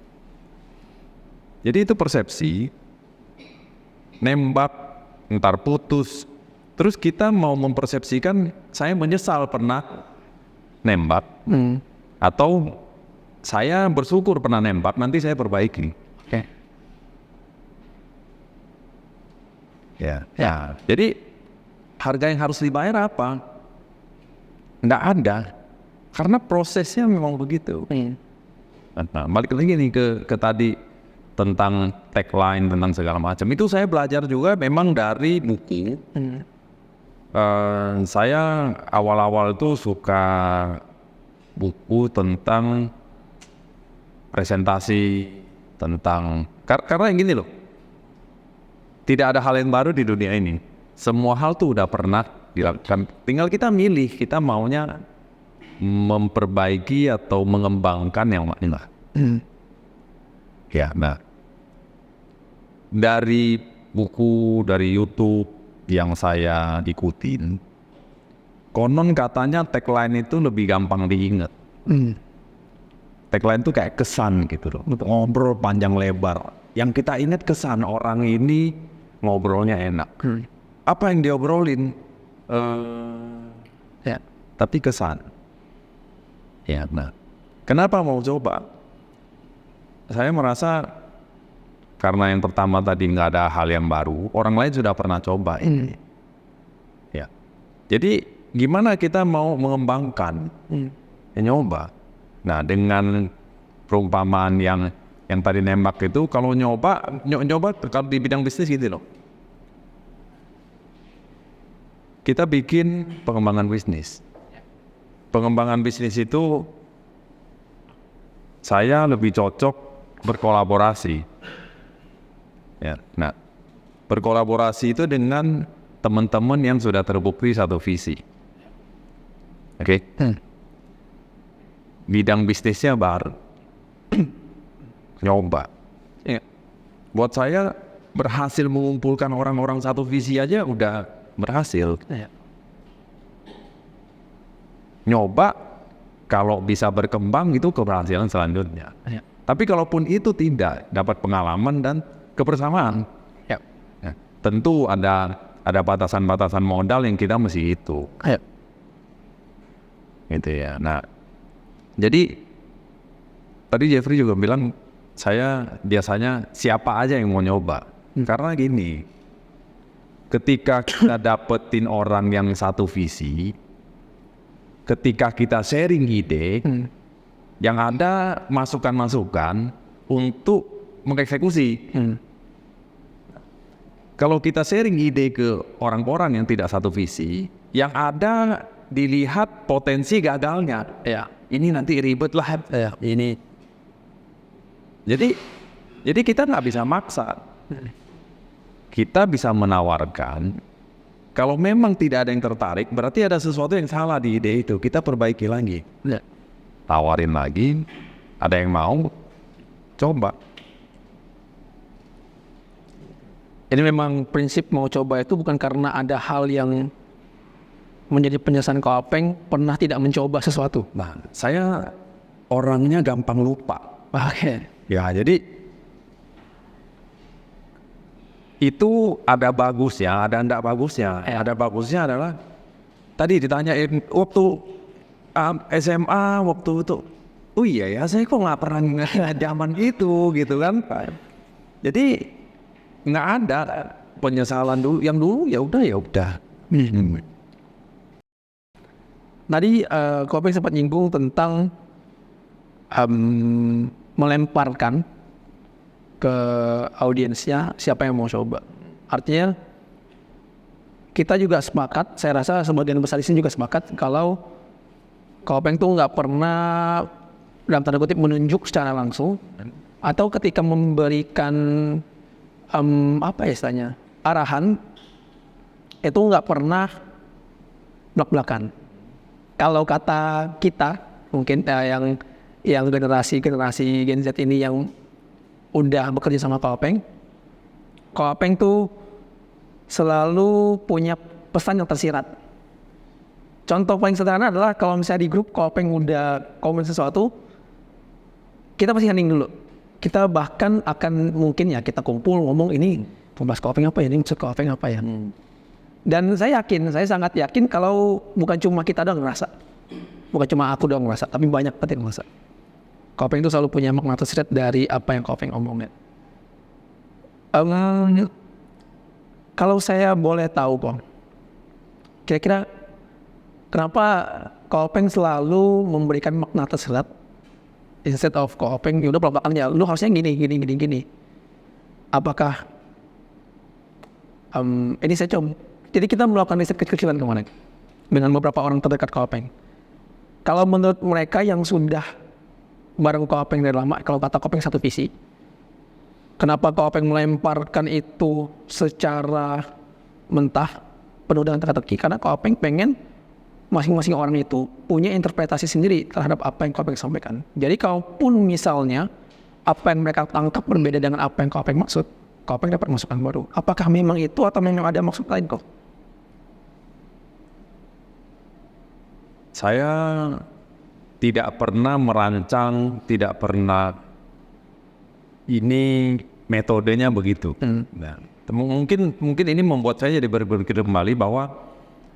Jadi itu persepsi. Nembak, ntar putus. Terus kita mau mempersepsikan saya menyesal pernah nembak, atau saya bersyukur pernah nembak, nanti saya perbaiki. Oke. Ya. Nah, jadi harga yang harus dibayar apa? Nggak ada, karena prosesnya memang begitu. Nah, balik lagi nih ke tadi tentang tagline, tentang segala macam. Itu saya belajar juga memang dari buku. Saya awal-awal itu suka buku tentang presentasi, tentang karena yang gini loh, tidak ada hal yang baru di dunia ini. Semua hal tuh udah pernah dilakukan. Tinggal kita milih, kita maunya memperbaiki atau mengembangkan yang mana. Ya, nah dari buku, dari YouTube yang saya ikutin, konon katanya tagline itu lebih gampang diingat. Tagline itu kayak kesan gitu loh, ngobrol panjang lebar. Yang kita ingat kesan, orang ini ngobrolnya enak. Apa yang diobrolin? Ya, tapi kesan. Ya, nah, kenapa mau coba? Saya merasa karena yang pertama tadi nggak ada hal yang baru, orang lain sudah pernah coba ini. Ya, jadi gimana kita mau mengembangkan? Ya, nyoba. Nah, dengan perumpamaan yang tadi nembak itu, kalau nyoba kalau di bidang bisnis gitu loh. Kita bikin pengembangan bisnis. Pengembangan bisnis itu saya lebih cocok berkolaborasi. Ya, nah, berkolaborasi itu dengan teman-teman yang sudah terbukti satu visi. Oke? Bidang bisnisnya baru. Nyoba. Ya. Buat saya berhasil mengumpulkan orang-orang satu visi aja udah berhasil. Ya. Nyoba, kalau bisa berkembang itu keberhasilan selanjutnya. Ya. Tapi kalaupun itu tidak, dapat pengalaman dan kebersamaan. Ya. Ya. Tentu ada batasan-batasan modal yang kita mesti hitung. Ya. Gitu ya. Nah, jadi tadi Jeffrey juga bilang, saya biasanya siapa aja yang mau nyoba. Karena gini, ketika kita dapetin orang yang satu visi, ketika kita sharing ide, yang ada masukan-masukan untuk mengeksekusi. Kalau kita sharing ide ke orang-orang yang tidak satu visi, yang ada dilihat potensi gagalnya. Ya, ini nanti ribet lah. Ya, ini. Jadi kita nggak bisa maksa. Kita bisa menawarkan. Kalau memang tidak ada yang tertarik, berarti ada sesuatu yang salah di ide itu. Kita perbaiki lagi. Ya. Tawarin lagi. Ada yang mau, coba. Jadi memang prinsip mau coba itu bukan karena ada hal yang menjadi penyesalan Kopeng pernah tidak mencoba sesuatu. Nah, saya orangnya gampang lupa. Oke. Ya, jadi itu ada bagusnya, ada enggak bagusnya. Ada bagusnya adalah tadi ditanyain waktu SMA, waktu itu, oh iya ya, saya kok nggak pernah zaman itu gitu kan. Jadi nggak ada penyesalan dulu. Yang dulu ya udah. Tadi Kopeng sempat nyinggung tentang melemparkan ke audiensnya siapa yang mau coba. Artinya kita juga sepakat, saya rasa sebagian besar di sini juga sepakat kalau Kopeng tuh nggak pernah dalam tanda kutip menunjuk secara langsung atau ketika memberikan apa ya istilahnya arahan itu nggak pernah belak-belakan. Kalau kata kita mungkin yang generasi Gen Z ini yang udah bekerja sama Kopeng tuh selalu punya pesan yang tersirat. Contoh paling sederhana adalah kalau misalnya di grup Kopeng udah komen sesuatu, kita pasti hening dulu. Kita bahkan akan mungkin ya kita kumpul ngomong ini pembahas Kopeng apa ya, ini maksud Kopeng apa ya. Dan saya sangat yakin kalau bukan cuma kita doang ngerasa, bukan cuma aku doang ngerasa, tapi banyak banget yang ngerasa. Kopeng itu selalu punya makna tersirat dari apa yang Kopeng omongin. Kalau saya boleh tahu, Bang, kira-kira kenapa Kopeng selalu memberikan makna tersirat instead of Kopeng, ya udah belak-belakannya, lu harusnya gini. apakah ini saya coba. Jadi kita melakukan riset kecil-kecilan kemarin dengan beberapa orang terdekat Kopeng. Kalau menurut mereka yang sudah bareng Kopeng dari lama, kalau kata Kopeng satu visi, kenapa Kopeng melemparkan itu secara mentah, penuh dengan teka-teki? Karena Kopeng pengen masing-masing orang itu punya interpretasi sendiri terhadap apa yang Kopeng sampaikan. Jadi kalaupun misalnya apa yang mereka tangkap berbeda dengan apa yang Kopeng maksud, Kopeng dapat masukan baru. Apakah memang itu atau memang ada maksud lain kok? Saya tidak pernah merancang, tidak pernah ini metodenya begitu. Nah, mungkin ini membuat saya jadi berpikir kembali bahwa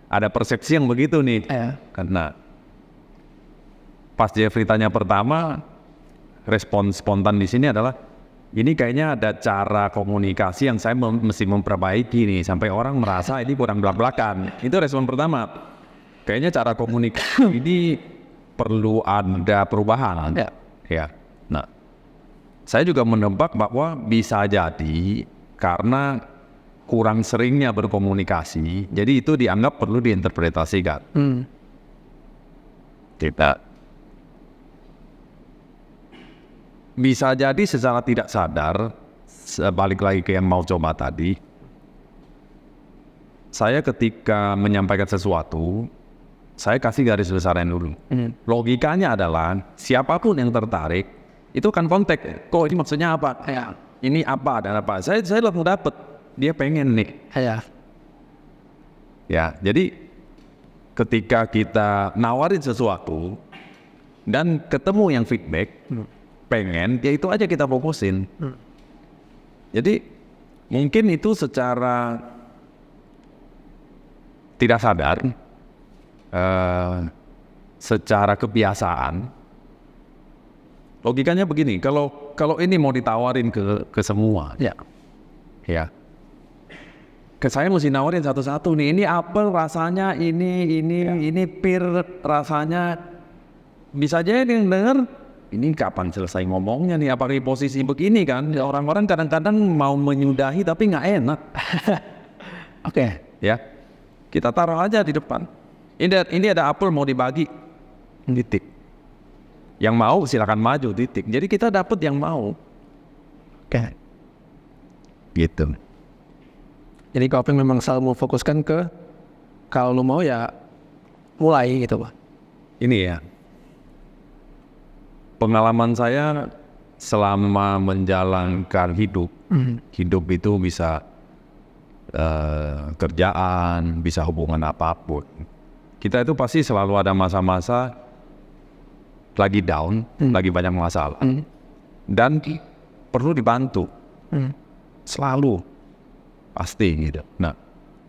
ada persepsi yang begitu nih. Karena pas Jeffrey tanya pertama, respon spontan di sini adalah ini kayaknya ada cara komunikasi yang saya mesti memperbaiki nih sampai orang merasa ini kurang belak-belakan. Itu respon pertama. Kayaknya cara komunikasi ini perlu ada perubahan. Ya. Nah, saya juga menebak bahwa bisa jadi karena kurang seringnya berkomunikasi, jadi itu dianggap perlu diinterpretasikan. Tidak. Bisa jadi secara tidak sadar, balik lagi ke yang mau coba tadi, saya ketika menyampaikan sesuatu, saya kasih garis besarnya dulu. Logikanya adalah siapapun yang tertarik itu kan kontak. Kok ini maksudnya apa? Ini apa dan apa? Saya langsung dapet. Dia pengen nih. Ya, jadi ketika kita nawarin sesuatu dan ketemu yang feedback, pengen, ya itu aja kita fokusin. Jadi mungkin itu secara tidak sadar. Secara kebiasaan, logikanya begini, kalau ini mau ditawarin ke semua, ya, ke saya mesti nawarin satu-satu nih. Ini apel rasanya, ini pir rasanya, bisa aja yang denger, ini kapan selesai ngomongnya nih? Apalagi posisi begini kan, orang-orang kadang-kadang mau menyudahi tapi nggak enak. Oke, ya, kita taruh aja di depan. Ini ada apel mau dibagi, titik. Yang mau silakan maju, titik. Jadi kita dapat yang mau. Gitu. Jadi Kopeng memang selalu fokuskan ke kalau lu mau ya mulai gitu Pak. Ini ya, pengalaman saya selama menjalankan hidup, hidup itu bisa kerjaan, bisa hubungan apapun. Kita itu pasti selalu ada masa-masa lagi down, lagi banyak masalah, dan perlu dibantu, selalu, pasti gitu. Nah,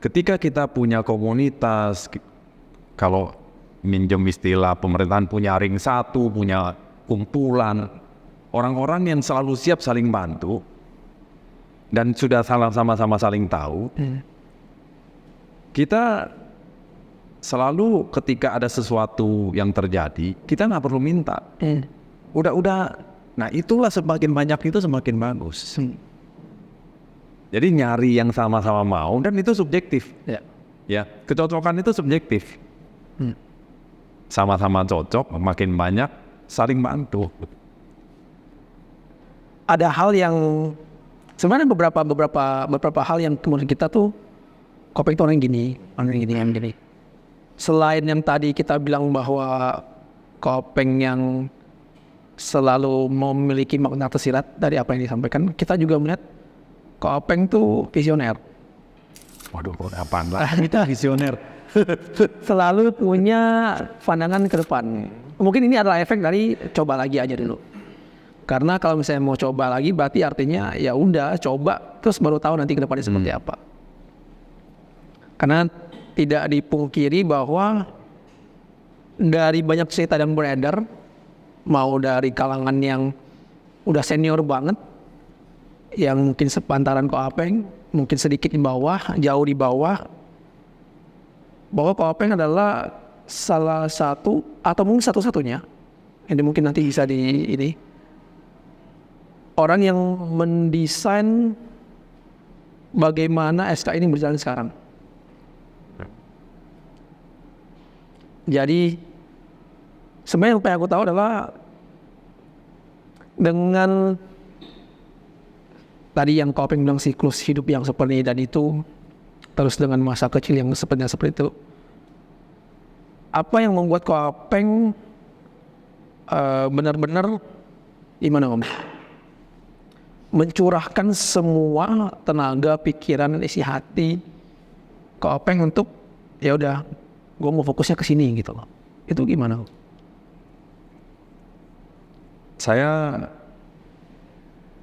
ketika kita punya komunitas, kalau minjem istilah pemerintahan punya ring satu, punya kumpulan orang-orang yang selalu siap saling bantu dan sudah sama-sama saling tahu, kita selalu ketika ada sesuatu yang terjadi, kita nggak perlu minta. Udah. Nah itulah semakin banyak itu semakin bagus. Jadi nyari yang sama-sama mau dan itu subjektif. Ya, kecocokan itu subjektif. Sama-sama cocok, makin banyak saling bantu. Ada hal yang sebenarnya beberapa hal yang kemudian kita tuh Kopeng itu orang gini. Selain yang tadi kita bilang bahwa Kopeng yang selalu memiliki makna tersirat dari apa yang disampaikan, kita juga melihat Kopeng tuh visioner. Waduh, apaan lah? Kita visioner. Selalu punya pandangan ke depan. Mungkin ini adalah efek dari coba lagi aja dulu. Karena kalau misalnya mau coba lagi, berarti artinya ya udah coba, terus baru tahu nanti ke depannya seperti apa. Karena tidak dipungkiri bahwa dari banyak cerita yang beredar, mau dari kalangan yang udah senior banget, yang mungkin sepantaran Kopeng, mungkin sedikit di bawah, jauh di bawah, bahwa Kopeng adalah salah satu atau mungkin satu-satunya, ini mungkin nanti bisa orang yang mendesain bagaimana SK ini berjalan sekarang. Jadi sebenarnya apa yang aku tahu adalah dengan tadi yang Kopeng bilang siklus hidup yang seperti ini dan itu, terus dengan masa kecil yang seperti itu, apa yang membuat Kopeng benar-benar gimana Om? Mencurahkan semua tenaga, pikiran, dan isi hati Kopeng untuk ya udah, gue mau fokusnya ke sini gitu loh. Itu gimana? Saya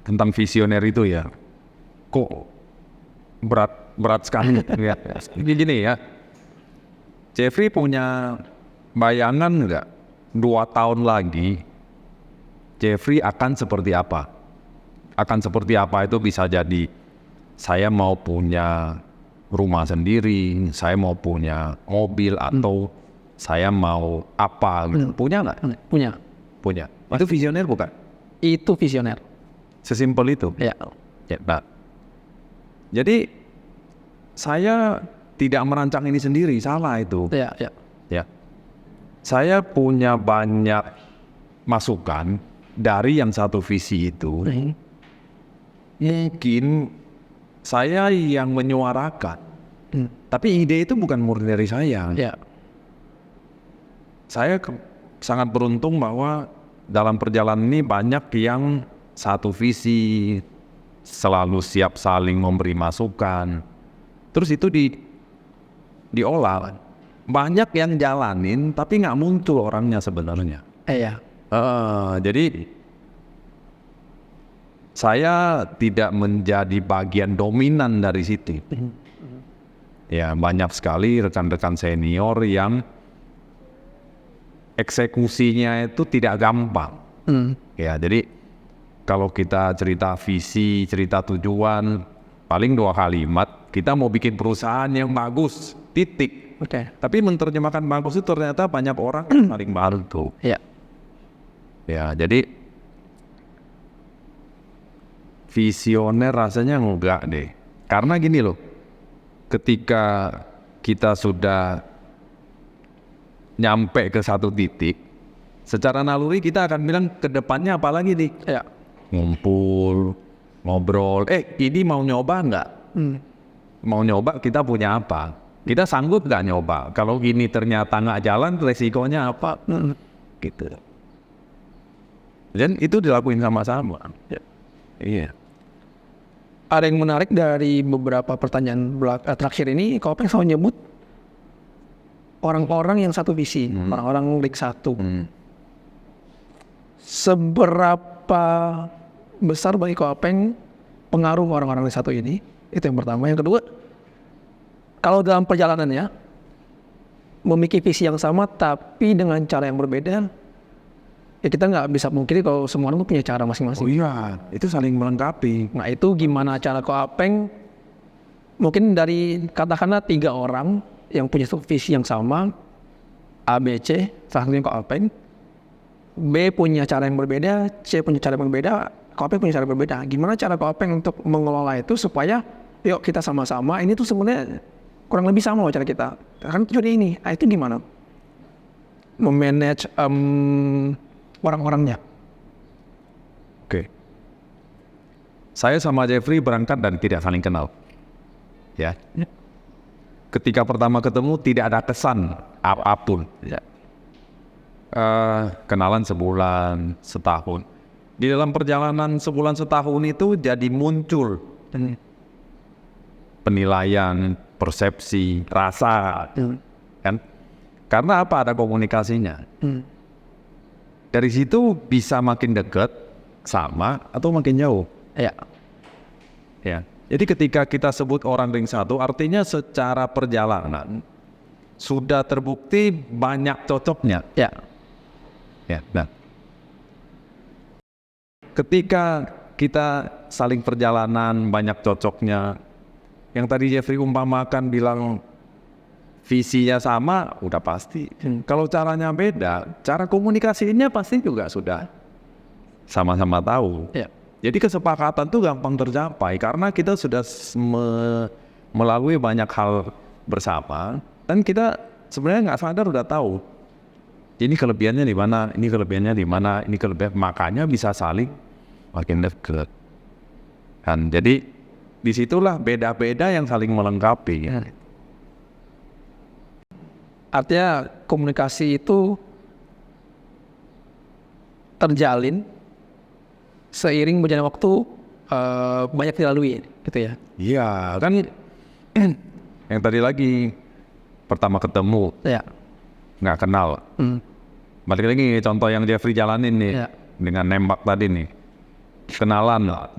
tentang visioner itu ya, kok berat sekali ya. Gini ya, Jeffrey punya bayangan nggak 2 tahun lagi Jeffrey akan seperti apa? Akan seperti apa itu bisa jadi saya mau punya rumah sendiri, saya mau punya mobil, atau saya mau apa gitu. Punya nggak? Punya. Punya. Itu visioner bukan? Itu visioner. Sesimpel itu. Ya. Ya, nah. Jadi saya tidak merancang ini sendiri, salah itu. Ya, ya. Ya. Saya punya banyak masukan dari yang satu visi itu. Mungkin saya yang menyuarakan. Tapi ide itu bukan murni dari saya. Ya. Saya sangat beruntung bahwa dalam perjalanan ini banyak yang satu visi, selalu siap saling memberi masukan. Terus itu diolah. Banyak yang jalanin tapi nggak muncul orangnya sebenarnya. Ya. Jadi saya tidak menjadi bagian dominan dari situ. Ya, banyak sekali rekan-rekan senior yang eksekusinya itu tidak gampang. Ya, jadi kalau kita cerita visi, cerita tujuan, paling 2 kalimat, kita mau bikin perusahaan yang bagus, titik. Oke. Tapi menerjemahkan bagus itu ternyata banyak orang yang saling bantu. Ya. Ya, jadi visioner rasanya enggak deh. Karena gini loh, ketika kita sudah nyampe ke satu titik, secara naluri kita akan bilang ke depannya apa lagi nih? Ya. Ngumpul, ngobrol, ini mau nyoba nggak? Mau nyoba, kita punya apa? Kita sanggup nggak nyoba? Kalau gini ternyata nggak jalan, resikonya apa? Gitu. Dan itu dilakuin sama-sama. Ya. Iya. Ada yang menarik dari beberapa pertanyaan terakhir ini, Kopeng selalu nyebut orang-orang yang satu visi, orang-orang Lig 1. Seberapa besar bagi Kopeng pengaruh orang-orang Lig 1 ini? Itu yang pertama. Yang kedua, kalau dalam perjalanannya memiliki visi yang sama tapi dengan cara yang berbeda, ya kita nggak bisa mungkin kalau semua orang punya cara masing-masing. Oh iya, itu saling melengkapi. Nah itu gimana cara Kopeng, mungkin dari katakanlah 3 orang yang punya visi yang sama, A, B, C, salah satunya Kopeng, B punya cara yang berbeda, C punya cara yang berbeda, Kopeng punya cara yang berbeda. Gimana cara Kopeng untuk mengelola itu supaya yuk kita sama-sama, ini tuh sebenarnya kurang lebih sama loh cara kita. Kan tujuannya ini, itu gimana? Memanage orang-orangnya. Oke. Saya sama Jeffrey berangkat dan tidak saling kenal. Ya. Ketika pertama ketemu tidak ada kesan apapun. Ya. Kenalan sebulan, setahun. Di dalam perjalanan sebulan setahun itu jadi muncul penilaian, persepsi, rasa, kan? Karena apa? Ada komunikasinya. Dari situ bisa makin dekat, sama, atau makin jauh. Ya. Ya. Jadi ketika kita sebut orang ring 1, artinya secara perjalanan sudah terbukti banyak cocoknya. Ya. Ya. Nah, ketika kita saling perjalanan banyak cocoknya, yang tadi Jeffrey umpamakan bilang visinya sama, udah pasti. Kalau caranya beda, cara komunikasinya pasti juga sudah sama-sama tahu. Ya. Jadi kesepakatan tuh gampang tercapai karena kita sudah melalui banyak hal bersama dan kita sebenarnya nggak sadar udah tahu ini kelebihannya di mana, ini kelebihannya di mana, ini kelebihan, makanya bisa saling makin dekat. Dan jadi disitulah beda-beda yang saling melengkapi. Artinya komunikasi itu terjalin seiring berjalannya waktu, banyak dilalui gitu ya. Iya kan yang tadi lagi pertama ketemu Ya. nggak kenal. Balik lagi contoh yang Jeffrey jalanin nih dengan nembak tadi nih, kenalan lah.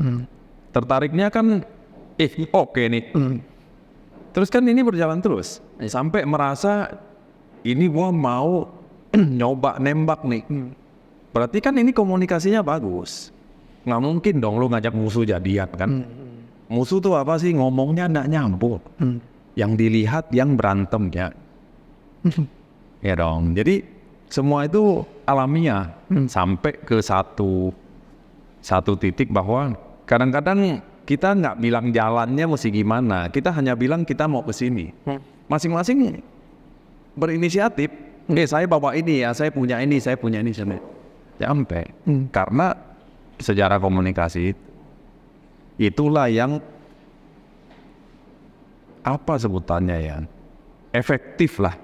Tertariknya kan oke nih. Terus kan ini berjalan terus sampai merasa ini gua mau nyoba nembak nih. Berarti kan ini komunikasinya bagus. Nggak mungkin dong lu ngajak musuh jadian kan. Musuh tuh apa sih, ngomongnya nggak nyambung. Yang dilihat yang berantem ya. Ya dong. Jadi semua itu alamiah sampai ke satu titik bahwa kadang-kadang kita nggak bilang jalannya mesti gimana. Kita hanya bilang kita mau ke sini. Masing-masing berinisiatif. Saya bawa ini ya, saya punya ini, saya punya ini. Sampai. Karena sejarah komunikasi itulah yang apa sebutannya ya, efektif lah.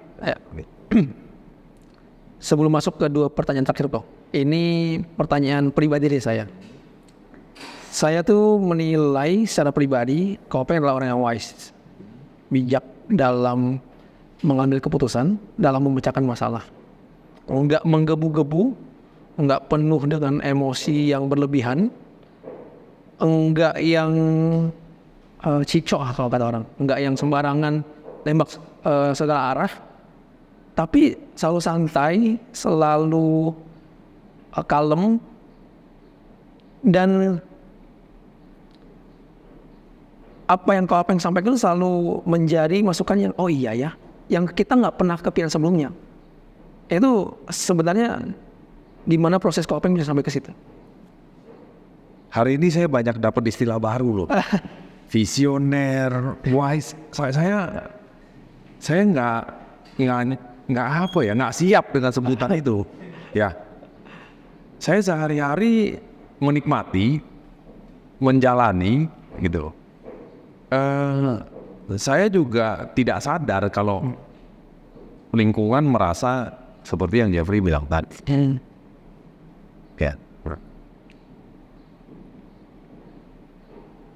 Sebelum masuk ke dua pertanyaan terakhir Bro, ini pertanyaan pribadi dari saya. Saya tuh menilai secara pribadi Kopeng adalah orang yang wise, bijak dalam mengambil keputusan, dalam memecahkan masalah. Enggak menggebu-gebu, enggak penuh dengan emosi yang berlebihan, enggak yang cicok kalau kata orang, enggak yang sembarangan tembak segala arah, tapi selalu santai, selalu kalem, dan apa yang Kopeng sampaikan selalu menjadi masukan yang oh iya ya, yang kita nggak pernah kepikiran sebelumnya. Itu sebenarnya gimana proses Kopeng bisa sampai ke situ? Hari ini saya banyak dapat istilah baru loh. Visioner, wise. Saya nggak apa ya, nggak siap dengan sebutan itu. Ya, saya sehari-hari menikmati, menjalani gitu. Saya juga tidak sadar kalau lingkungan merasa seperti yang Jeffrey bilang tadi. Ya.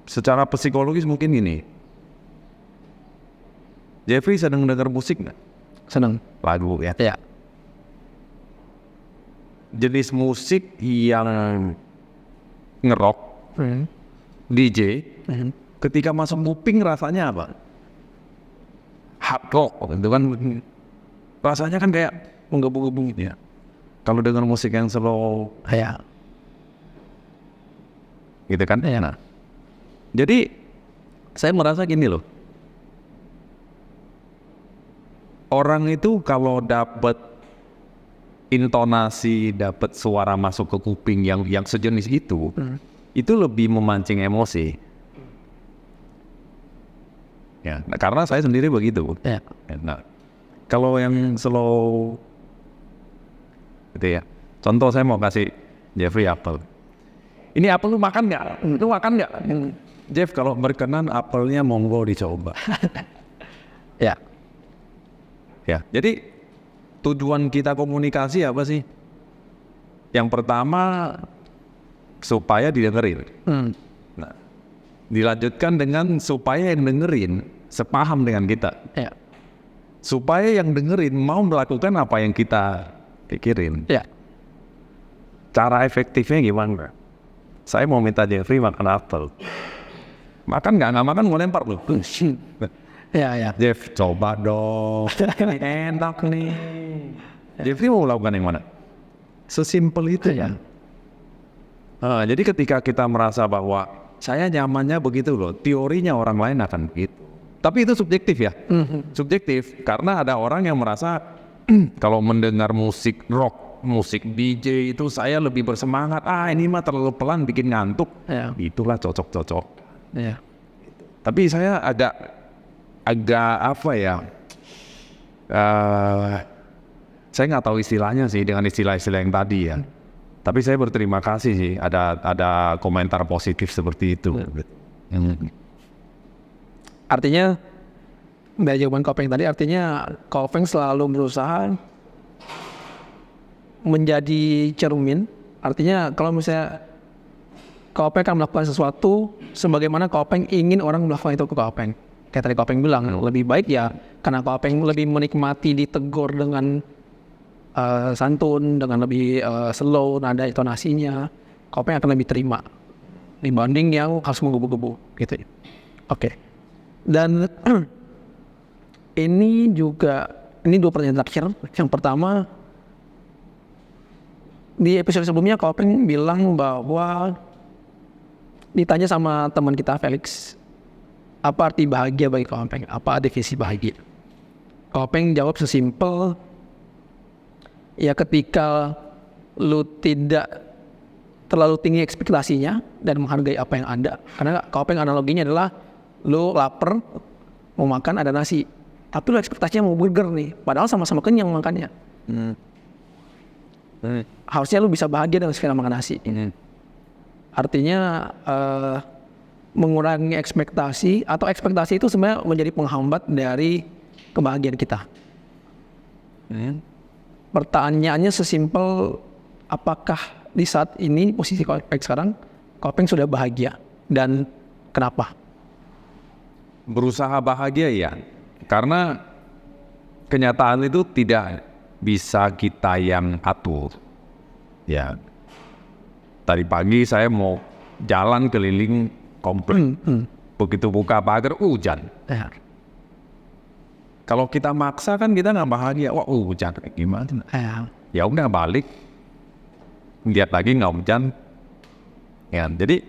Secara psikologis mungkin gini. Jeffrey sedang dengar musik nggak? Senang. Lagu ya. Ya. Jenis musik yang ngerok, DJ, ketika masuk kuping rasanya apa? Hardcore, itu kan rasanya kan kayak menggebu-gebu gitu ya. Kalau dengar musik yang slow, Ya. gitu kan? Ya. Nah, jadi saya merasa gini loh. Orang itu kalau dapat intonasi, dapat suara masuk ke kuping yang sejenis itu lebih memancing emosi. Ya, nah, karena saya sendiri begitu. Ya. Nah, kalau yang slow, gitu ya. Contoh saya mau kasih Jeffrey apel. Ini apel lu makan nggak? Lu makan nggak? Jeff, kalau berkenan apelnya monggo dicoba. Ya. Ya, jadi tujuan kita komunikasi apa sih? Yang pertama supaya didengerin. Nah, dilanjutkan dengan supaya yang dengerin sepaham dengan kita. Ya. Supaya yang dengerin mau melakukan apa yang kita pikirin. Ya. Cara efektifnya gimana? Saya mau minta Jeffrey makan apel. Makan nggak makan mau lempar loh. Ya. Jeff, coba dong. Enak nih. Jeffrey mau melakukan yang mana? Sesimpel itu ya. Jadi ketika kita merasa bahwa saya nyamannya begitu loh, teorinya orang lain akan begitu. Tapi itu subjektif ya. Subjektif karena ada orang yang merasa kalau mendengar musik rock musik DJ itu saya lebih bersemangat. Ini mah terlalu pelan bikin ngantuk. Ya. Itulah cocok-cocok. Ya. Tapi saya agak apa ya? Saya nggak tahu istilahnya sih dengan istilah-istilah yang tadi ya. Tapi saya berterima kasih sih ada komentar positif seperti itu. Artinya dari jawaban Kopeng tadi, artinya Kopeng selalu berusaha menjadi cermin. Artinya kalau misalnya Kopeng akan melakukan sesuatu sebagaimana Kopeng ingin orang melakukan itu ke Kopeng. Kayak tadi Kopeng bilang, lebih baik ya karena Kopeng lebih menikmati ditegur dengan santun, dengan lebih slow nada intonasinya, Kopeng akan lebih terima dibanding yang harus menggebu-gebu gitu ya. Oke. Dan ini dua pertanyaan terakhir. Yang pertama, di episode sebelumnya Kopeng bilang bahwa ditanya sama teman kita Felix, apa arti bahagia bagi Kopeng? Apa definisi bahagia? Kopeng jawab sesimpel, ya ketika lu tidak terlalu tinggi ekspektasinya dan menghargai apa yang ada. Karena Kopeng analoginya adalah lu lapar, mau makan ada nasi, tapi lu ekspektasinya mau burger nih, padahal sama-sama kenyang makannya. Harusnya lu bisa bahagia dengan sekali makan nasi. Artinya mengurangi ekspektasi, atau ekspektasi itu sebenarnya menjadi penghambat dari kebahagiaan kita. Pertanyaannya sesimpel, apakah di saat ini posisi Kopeng sekarang, Kopeng sudah bahagia dan kenapa? Berusaha bahagia ya, karena kenyataan itu tidak bisa kita yang atur. Ya, tadi pagi saya mau jalan keliling komplek, begitu buka pagar hujan. Kalau kita maksa kan kita nggak bahagia. Wah hujan gimana? Ya udah balik, lihat lagi nggak hujan. Ya, jadi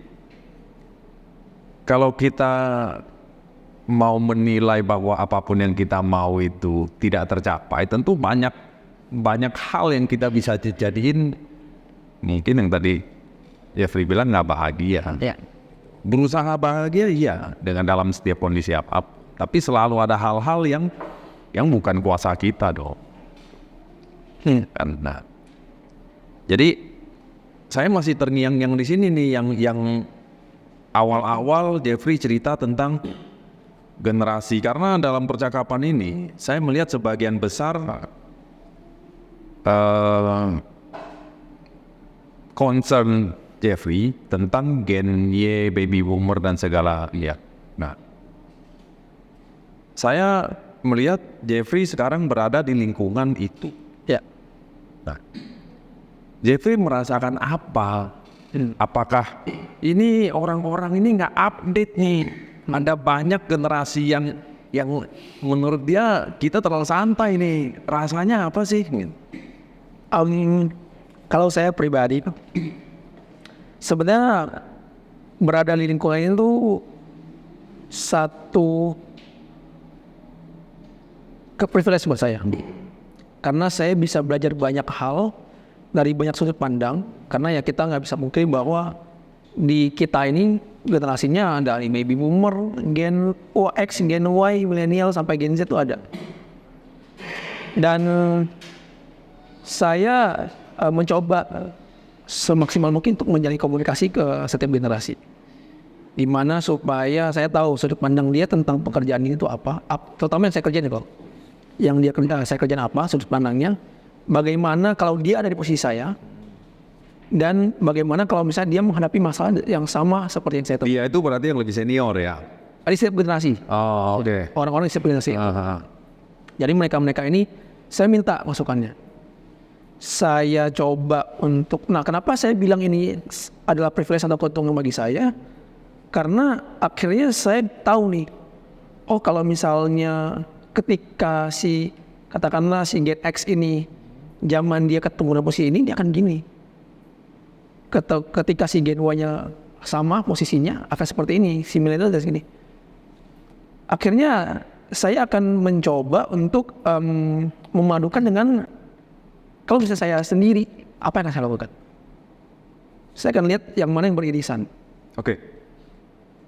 kalau kita mau menilai bahwa apapun yang kita mau itu tidak tercapai, tentu banyak hal yang kita bisa jadiin. Mungkin yang tadi Jeffrey bilang nggak bahagia. Berusaha bahagia iya dengan dalam setiap kondisi apapun. Tapi selalu ada hal-hal yang bukan kuasa kita dong. Nah, jadi saya masih terngiang-ngiang di sini nih yang awal-awal Jeffrey cerita tentang generasi, karena dalam percakapan ini saya melihat sebagian besar concern Jeffrey tentang Gen Y, baby boomer dan segala ya. Nah, saya melihat Jeffrey sekarang berada di lingkungan itu. Ya. Nah, Jeffrey merasakan apa? Apakah ini orang-orang ini nggak update nih? Ada banyak generasi yang menurut dia kita terlalu santai nih. Rasanya apa sih? Kalau saya pribadi, sebenarnya berada di lingkungan itu satu privilege buat saya, karena saya bisa belajar banyak hal dari banyak sudut pandang. Karena ya kita nggak bisa mungkin bahwa di kita ini generasinya ada baby boomer, Gen X, Gen Y, milenial sampai Gen Z itu ada. Dan saya mencoba semaksimal mungkin untuk menjalin komunikasi ke setiap generasi, dimana supaya saya tahu sudut pandang dia tentang pekerjaan ini itu apa, terutama yang saya kerjain kok. Yang dia saya kerjain apa, sudut pandangnya, bagaimana kalau dia ada di posisi saya, dan bagaimana kalau misalnya dia menghadapi masalah yang sama seperti yang saya tahu. Dia itu berarti yang lebih senior ya? Di setiap generasi. Oh, oke. Orang-orang di setiap generasi. Jadi mereka ini saya minta masukannya. Saya coba untuk, kenapa saya bilang ini adalah privilege atau keuntungan bagi saya? Karena akhirnya saya tahu nih, oh kalau misalnya ketika katakanlah si Gen X ini zaman dia ketemu dengan posisi ini, dia akan gini. Ketika si Gen Y-nya sama posisinya akan seperti ini, si milenial dari sini. Akhirnya saya akan mencoba untuk memadukan dengan Kalau misalnya saya sendiri, apa yang akan saya lakukan? Saya akan lihat yang mana yang beririsan. Oke.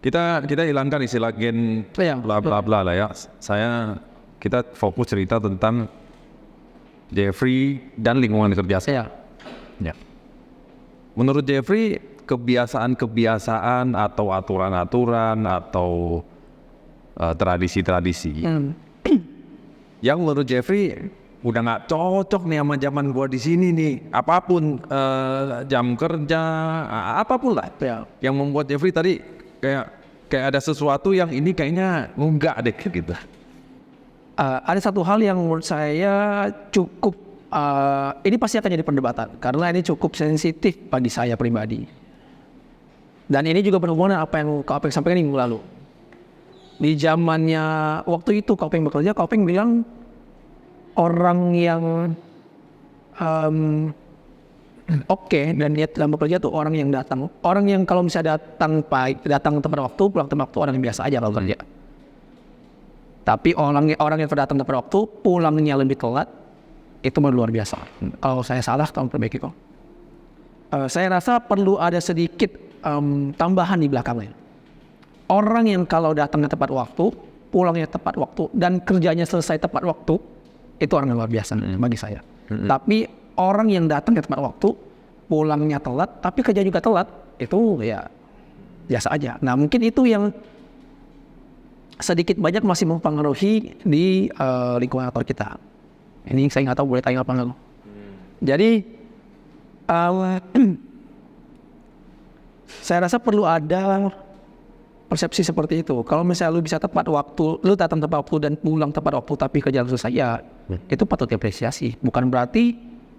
Kita hilangkan istilah gen Iya. bla bla bla lah ya. Kita fokus cerita tentang Jeffrey dan lingkungan kerja saya. Ya. Menurut Jeffrey, kebiasaan-kebiasaan atau aturan-aturan atau tradisi-tradisi yang menurut Jeffrey udah nggak cocok nih sama zaman gua di sini nih. Apapun jam kerja, apapun lah. Ya. Yang membuat Jeffrey tadi kayak ada sesuatu yang ini kayaknya enggak deh gitu. Ada satu hal yang menurut saya cukup, ini pasti akan jadi perdebatan karena ini cukup sensitif bagi saya pribadi. Dan ini juga berhubungan dengan apa yang Kak Openg sampaikan minggu lalu. Di zamannya waktu itu Kak Openg bekerja, Kak Openg bilang orang yang oke dan niat dalam bekerja tuh orang yang datang. Orang yang kalau misalnya datang tepat waktu, pulang tepat waktu, orang yang biasa aja kalau kerja. Tapi orang yang datang tepat waktu, pulangnya lebih telat, itu baru luar biasa. Kalau saya salah, tolong perbaiki kok. Saya rasa perlu ada sedikit tambahan di belakangnya. Orang yang kalau datangnya tepat waktu, pulangnya tepat waktu, dan kerjanya selesai tepat waktu, itu orang yang luar biasa bagi saya. Tapi orang yang datangnya tepat waktu, pulangnya telat, tapi kerja juga telat, itu ya biasa aja. Nah mungkin itu yang sedikit banyak masih mempengaruhi di lingkungan kantor kita. Ini saya nggak tahu boleh tanya apa enggak. Jadi saya rasa perlu ada persepsi seperti itu. Kalau misalnya lu bisa tepat waktu, lu datang tepat waktu dan pulang tepat waktu tapi kerjaan selesai, ya itu patut diapresiasi. Bukan berarti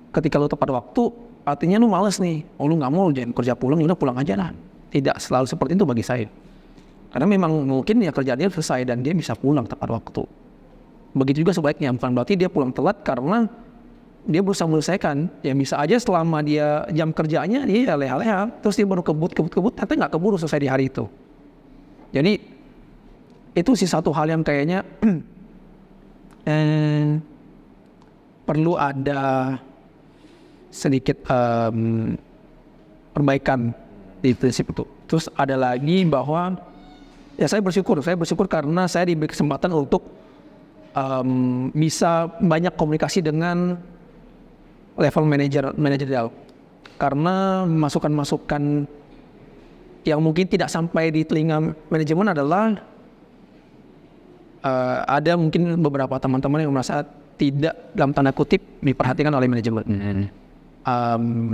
ketika lu tepat waktu artinya lu males nih. Oh lu nggak mau jangan kerja pulang, udah pulang aja lah. Tidak selalu seperti itu bagi saya. Karena memang mungkin ya kerjaannya selesai dan dia bisa pulang tepat waktu. Begitu juga sebaliknya, bukan berarti dia pulang telat karena dia berusaha menyelesaikan. Ya bisa aja selama dia jam kerjanya dia leha-leha, terus dia baru kebut, tapi nggak keburu selesai di hari itu. Jadi itu sih satu hal yang kayaknya perlu ada sedikit perbaikan di prinsip itu. Terus ada lagi bahwa ya saya bersyukur karena saya diberi kesempatan untuk bisa banyak komunikasi dengan level manajerial. Karena masukan-masukan yang mungkin tidak sampai di telinga manajemen adalah ada mungkin beberapa teman-teman yang merasa tidak dalam tanda kutip diperhatikan oleh manajemen.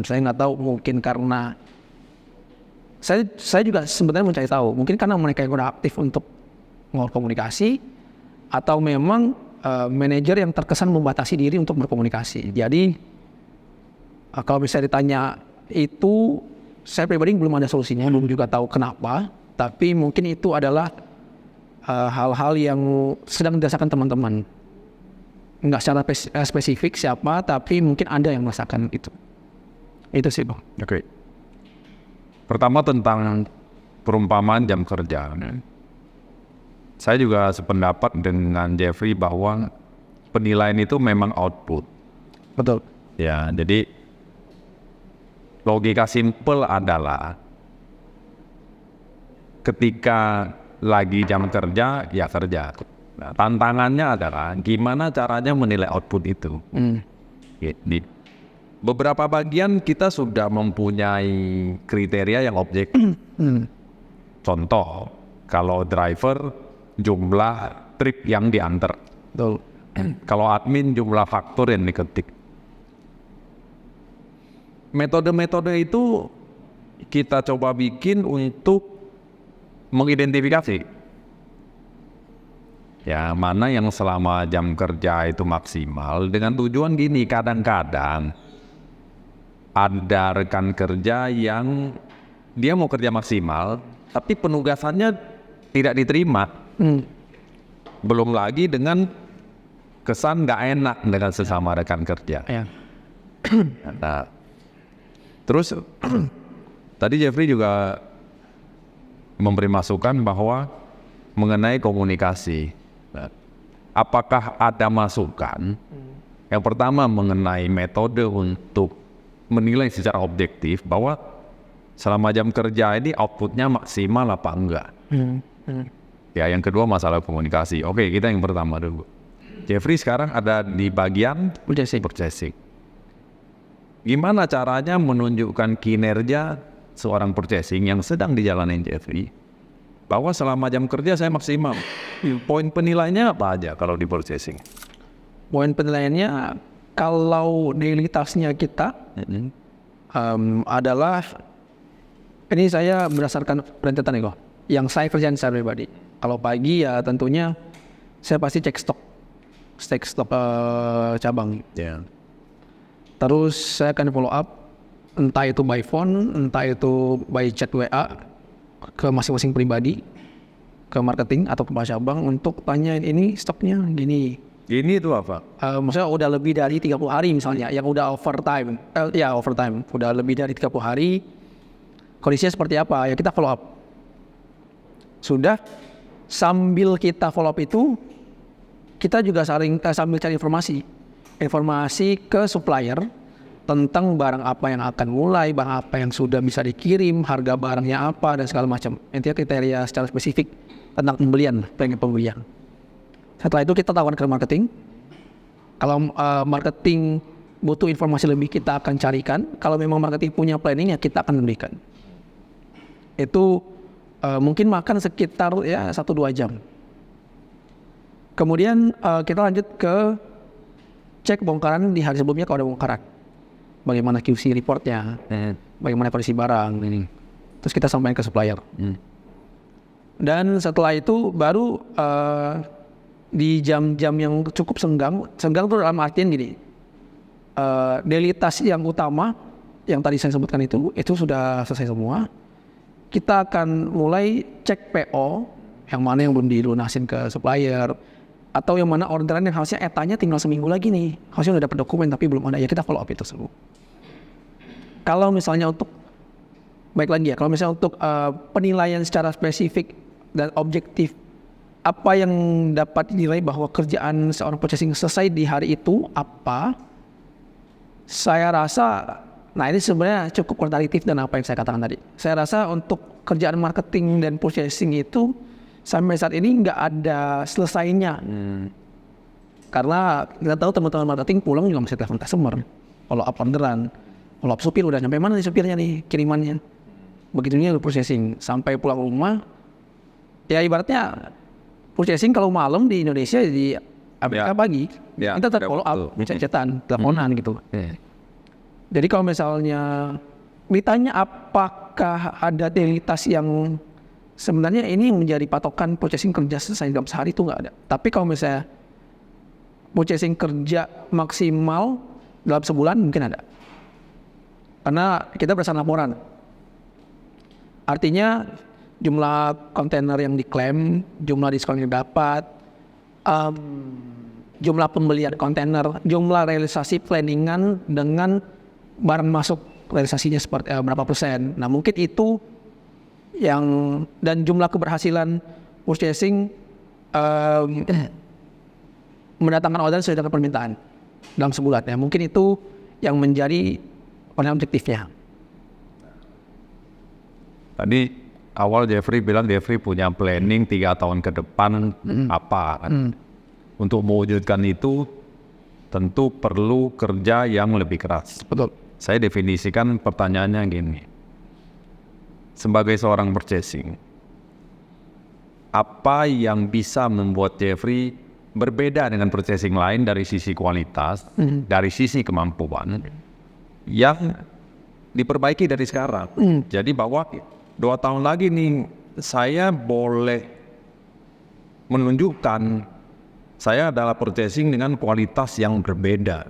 Saya nggak tahu, mungkin karena saya juga sebenarnya mencari tahu, mungkin karena mereka yang kurang aktif untuk komunikasi, atau memang manajer yang terkesan membatasi diri untuk berkomunikasi. Jadi kalau bisa ditanya itu, saya pribadi belum ada solusinya, belum juga tahu kenapa, tapi mungkin itu adalah hal-hal yang sedang dirasakan teman-teman. Nggak secara spesifik siapa, tapi mungkin ada yang merasakan itu. Itu sih Bang. Oke. Pertama tentang perumpamaan jam kerja. Saya juga sependapat dengan Jeffrey bahwa penilaian itu memang output. Betul. Ya, jadi logika simpel adalah ketika lagi jam kerja, ya kerja. Nah, tantangannya adalah gimana caranya menilai output itu. Di beberapa bagian kita sudah mempunyai kriteria yang objektif. Contoh, kalau driver jumlah trip yang diantar. Betul. Kalau admin jumlah faktur yang diketik. Metode-metode itu kita coba bikin untuk mengidentifikasi ya mana yang selama jam kerja itu maksimal, dengan tujuan gini, kadang-kadang ada rekan kerja yang dia mau kerja maksimal tapi penugasannya tidak diterima. Belum lagi dengan kesan nggak enak dengan sesama rekan kerja. Nah, terus tadi Jeffrey juga memberi masukan bahwa mengenai komunikasi. Nah, apakah ada masukan Yang pertama mengenai metode untuk menilai secara objektif bahwa selama jam kerja ini outputnya maksimal apa enggak. Ya, yang kedua masalah komunikasi. Oke, kita yang pertama dulu. Jeffrey sekarang ada di bagian purchasing. Gimana caranya menunjukkan kinerja seorang purchasing yang sedang dijalanin Jeffrey bahwa selama jam kerja saya maksimal? Poin penilainya apa aja kalau di purchasing? Poin penilaiannya kalau daily task-nya kita adalah, ini saya berdasarkan rentetan nih kok, yang saya kerjain secara pribadi. Kalau pagi ya tentunya saya pasti cek stok cabang. Terus saya akan follow up, entah itu by phone, entah itu by chat WA ke masing-masing pribadi, ke marketing atau ke cabang untuk tanyain ini stoknya gini. Ini itu apa? Maksudnya udah lebih dari 30 hari misalnya, yang udah overtime, udah lebih dari 30 hari, kondisinya seperti apa, ya kita follow up. Sudah, sambil kita follow up itu, kita juga sambil cari informasi ke supplier tentang barang apa yang akan mulai, barang apa yang sudah bisa dikirim, harga barangnya apa, dan segala macam. Intinya kriteria secara spesifik tentang pembelian. Setelah itu kita tawarkan ke marketing. Kalau marketing butuh informasi lebih, kita akan carikan. Kalau memang marketing punya planning, ya kita akan berikan. Itu mungkin makan sekitar 1-2 jam. Kemudian kita lanjut ke cek bongkaran di hari sebelumnya kalau ada bongkaran. Bagaimana QC reportnya, bagaimana kondisi barang ini. Terus kita sampaikan ke supplier. Dan setelah itu baru di jam-jam yang cukup senggang itu dalam artian gini, daily task yang utama yang tadi saya sebutkan itu sudah selesai semua. Kita akan mulai cek PO, yang mana yang belum dilunasin ke supplier, atau yang mana orderan yang harusnya etanya tinggal seminggu lagi nih, harusnya udah dapat dokumen tapi belum ada, ya kita follow up itu semua. Kalau misalnya untuk, baik lagi ya, kalau misalnya untuk penilaian secara spesifik dan objektif, apa yang dapat dinilai bahwa kerjaan seorang purchasing selesai di hari itu apa, saya rasa, nah ini sebenarnya cukup kontradiktif dengan apa yang saya katakan tadi. Saya rasa untuk kerjaan marketing dan purchasing itu sampai saat ini nggak ada selesainya. Karena kita tahu teman-teman marketing pulang juga masih telepon customer, follow up orderan, follow up supir, udah nyampe mana nih supirnya nih, kirimannya. Begitunya purchasing, sampai pulang rumah, ya ibaratnya purchasing kalau malam di Indonesia, di Amerika pagi, kita tetap follow up, chat-chatan, teleponan gitu. Jadi kalau misalnya ditanya apakah ada daily task yang sebenarnya ini menjadi patokan purchasing kerja selesai dalam sehari, itu nggak ada. Tapi kalau misalnya purchasing kerja maksimal dalam sebulan mungkin ada. Karena kita berdasarkan laporan. Artinya jumlah kontainer yang diklaim, jumlah diskon yang dapat, jumlah pembelian kontainer, jumlah realisasi planningan dengan barang masuk realisasinya seperti berapa persen. Nah mungkin itu yang, dan jumlah keberhasilan purchasing mendatangkan order sesuai dengan permintaan dalam sebulan. Ya mungkin itu yang menjadi penilaian objektifnya. Tadi awal Jeffrey bilang Jeffrey punya planning 3 tahun ke depan apa kan? Untuk mewujudkan itu tentu perlu kerja yang lebih keras. Betul. Saya definisikan pertanyaannya gini. Sebagai seorang purchasing, apa yang bisa membuat Jeffrey berbeda dengan purchasing lain dari sisi kualitas, dari sisi kemampuan yang diperbaiki dari sekarang? Jadi bahwa 2 tahun lagi nih saya boleh menunjukkan saya adalah purchasing dengan kualitas yang berbeda.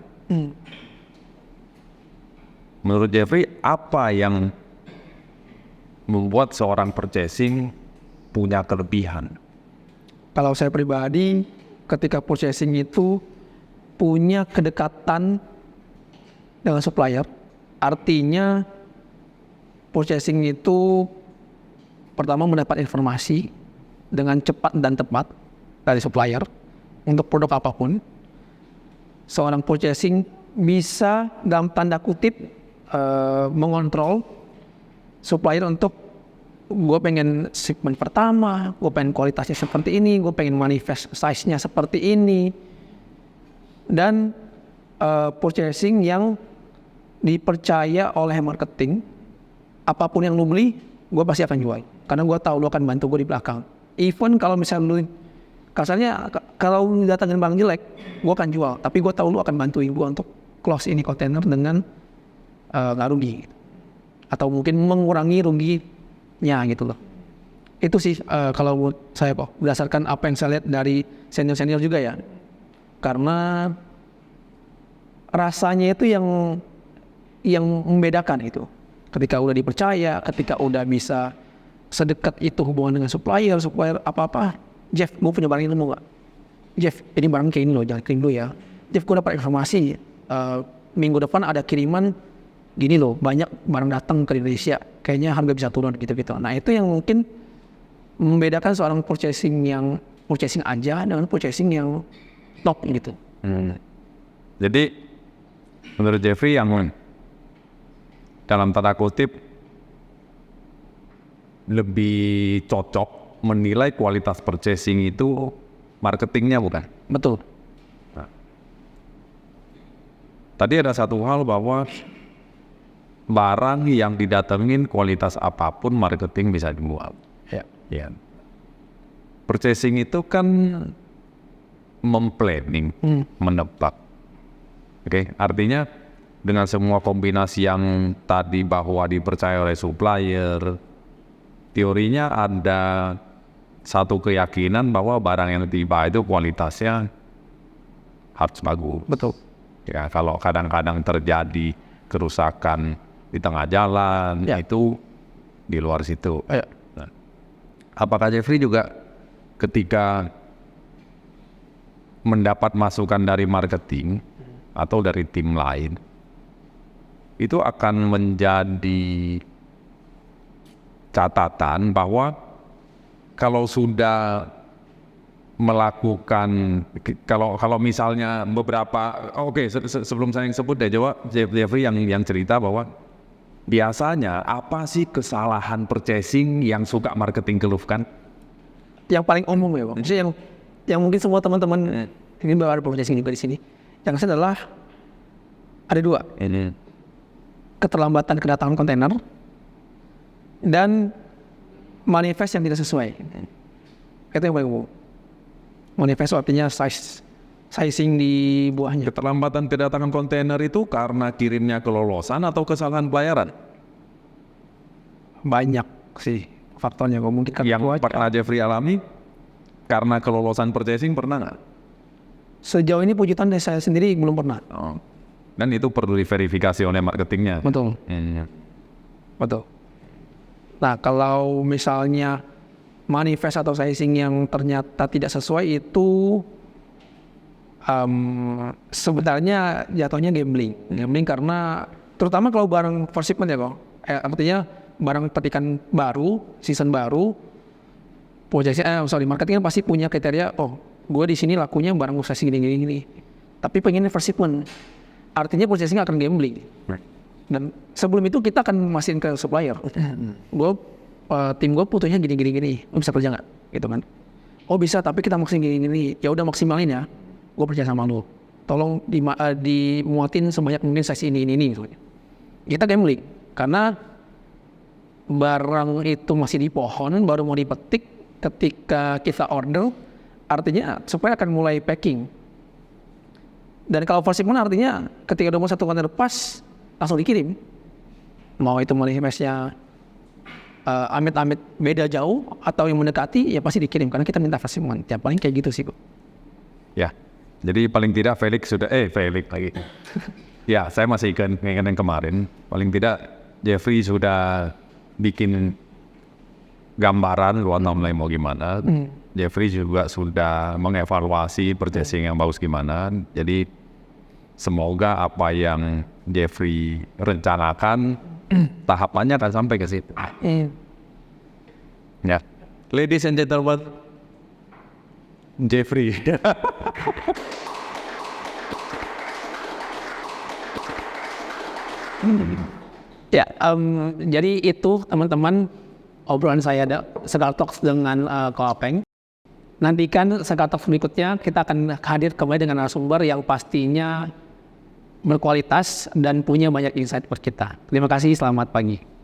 Menurut Jeffrey, apa yang membuat seorang purchasing punya kelebihan? Kalau saya pribadi, ketika purchasing itu punya kedekatan dengan supplier, artinya purchasing itu pertama mendapat informasi dengan cepat dan tepat dari supplier untuk produk apapun. seorang purchasing bisa dalam tanda kutip mengontrol supplier untuk gue pengen shipment pertama, gue pengen kualitasnya seperti ini, gue pengen manifest size-nya seperti ini, dan purchasing yang dipercaya oleh marketing, apapun yang lu beli, gue pasti akan jual, karena gue tahu lu akan bantu gue di belakang. Even kalau misalnya lu, kasarnya kalau lu datangin barang jelek, gue akan jual, tapi gue tahu lu akan bantuin gue untuk close ini kontainer dengan nggak rugi, atau mungkin mengurangi ruginya gitu loh. Itu sih kalau menurut saya kok, berdasarkan apa yang saya lihat dari senior-senior juga ya, karena rasanya itu yang membedakan itu. Ketika udah dipercaya, ketika udah bisa sedekat itu hubungan dengan supplier apa-apa, Jeff, gue punya barang ini mau nggak? Jeff, ini barang kayak ini loh, jangan kirim dulu ya. Jeff, gue dapat informasi minggu depan ada kiriman gini loh, banyak barang datang ke Indonesia, kayaknya harga bisa turun gitu-gitu. Nah itu yang mungkin membedakan seorang purchasing yang purchasing aja dengan purchasing yang top gitu. Jadi menurut Jeffrey yang dalam tanda kutip lebih cocok menilai kualitas purchasing itu marketingnya bukan? Betul. Nah, tadi ada satu hal bahwa barang yang didatengin kualitas apapun marketing bisa dimuat. Ya. Purchasing itu kan memplanning, menebak. Oke, artinya dengan semua kombinasi yang tadi bahwa dipercaya oleh supplier, teorinya ada satu keyakinan bahwa barang yang tiba itu kualitasnya harus bagus. Betul. Ya, kalau kadang-kadang terjadi kerusakan di tengah jalan, itu di luar situ. Nah, apakah Jeffrey juga ketika mendapat masukan dari marketing atau dari tim lain, itu akan menjadi catatan bahwa kalau sudah melakukan, kalau misalnya beberapa, sebelum saya sebut deh, coba Jeffrey yang cerita bahwa biasanya apa sih kesalahan purchasing yang suka marketing keluhkan? Yang paling umum ya Bang, maksudnya yang mungkin semua teman-teman ini bawa purchasing juga di sini, yang saya adalah ada dua. Ini Keterlambatan kedatangan kontainer dan manifest yang tidak sesuai. Itu yang paling umum. Manifest artinya sizing di buahnya. keterlambatan kedatangan kontainer itu karena kirimnya kelolosan atau kesalahan pelayaran? Banyak sih faktornya, kok mungkin Yang pernah Jeffrey alami karena kelolosan purchasing pernah nggak? Sejauh ini pujutan dari saya sendiri belum pernah. Dan itu perlu diverifikasi oleh marketingnya. Betul. Betul. Nah kalau misalnya manifest atau sizing yang ternyata tidak sesuai itu sebenarnya jatuhnya gambling karena terutama kalau barang first shipment ya kok, artinya barang petikan baru, season baru, marketing kan pasti punya kriteria, gue di sini lakunya barang usaha gini, tapi pengennya first shipment, artinya purchasing akan gambling. Dan sebelum itu kita akan masihin ke supplier, tim gue butuhnya gini, lo bisa kerja nggak? Gitu kan? Oh bisa, tapi kita maksimalin gini. Ya udah maksimalin ya. Gue percaya sama lo. Tolong dimuatin sebanyak mungkin size ini. Kita gambling karena barang itu masih di pohon, baru mau dipetik. Ketika kita order, artinya supaya akan mulai packing. Dan kalau first shipment artinya ketika udah mau satu kontainer pas, langsung dikirim. Mau itu manifestnya amit-amit beda jauh atau yang mendekati, ya pasti dikirim karena kita minta first shipment. Ya paling kayak gitu sih kok. Ya, jadi paling tidak Felix lagi. Ya, saya masih ingat yang kemarin. Paling tidak Jeffrey sudah bikin gambaran luar mulai mau gimana. Jeffrey juga sudah mengevaluasi purchasing yang bagus gimana. Jadi semoga apa yang Jeffrey rencanakan tahapannya akan sampai ke situ. Ya, ladies and gentlemen, Jeffrey. Ya, jadi itu teman-teman obrolan saya Segar Talks dengan Kopeng. Nantikan Segar Talks berikutnya kita akan hadir kembali dengan narasumber yang pastinya berkualitas dan punya banyak insight buat kita. Terima kasih, selamat pagi.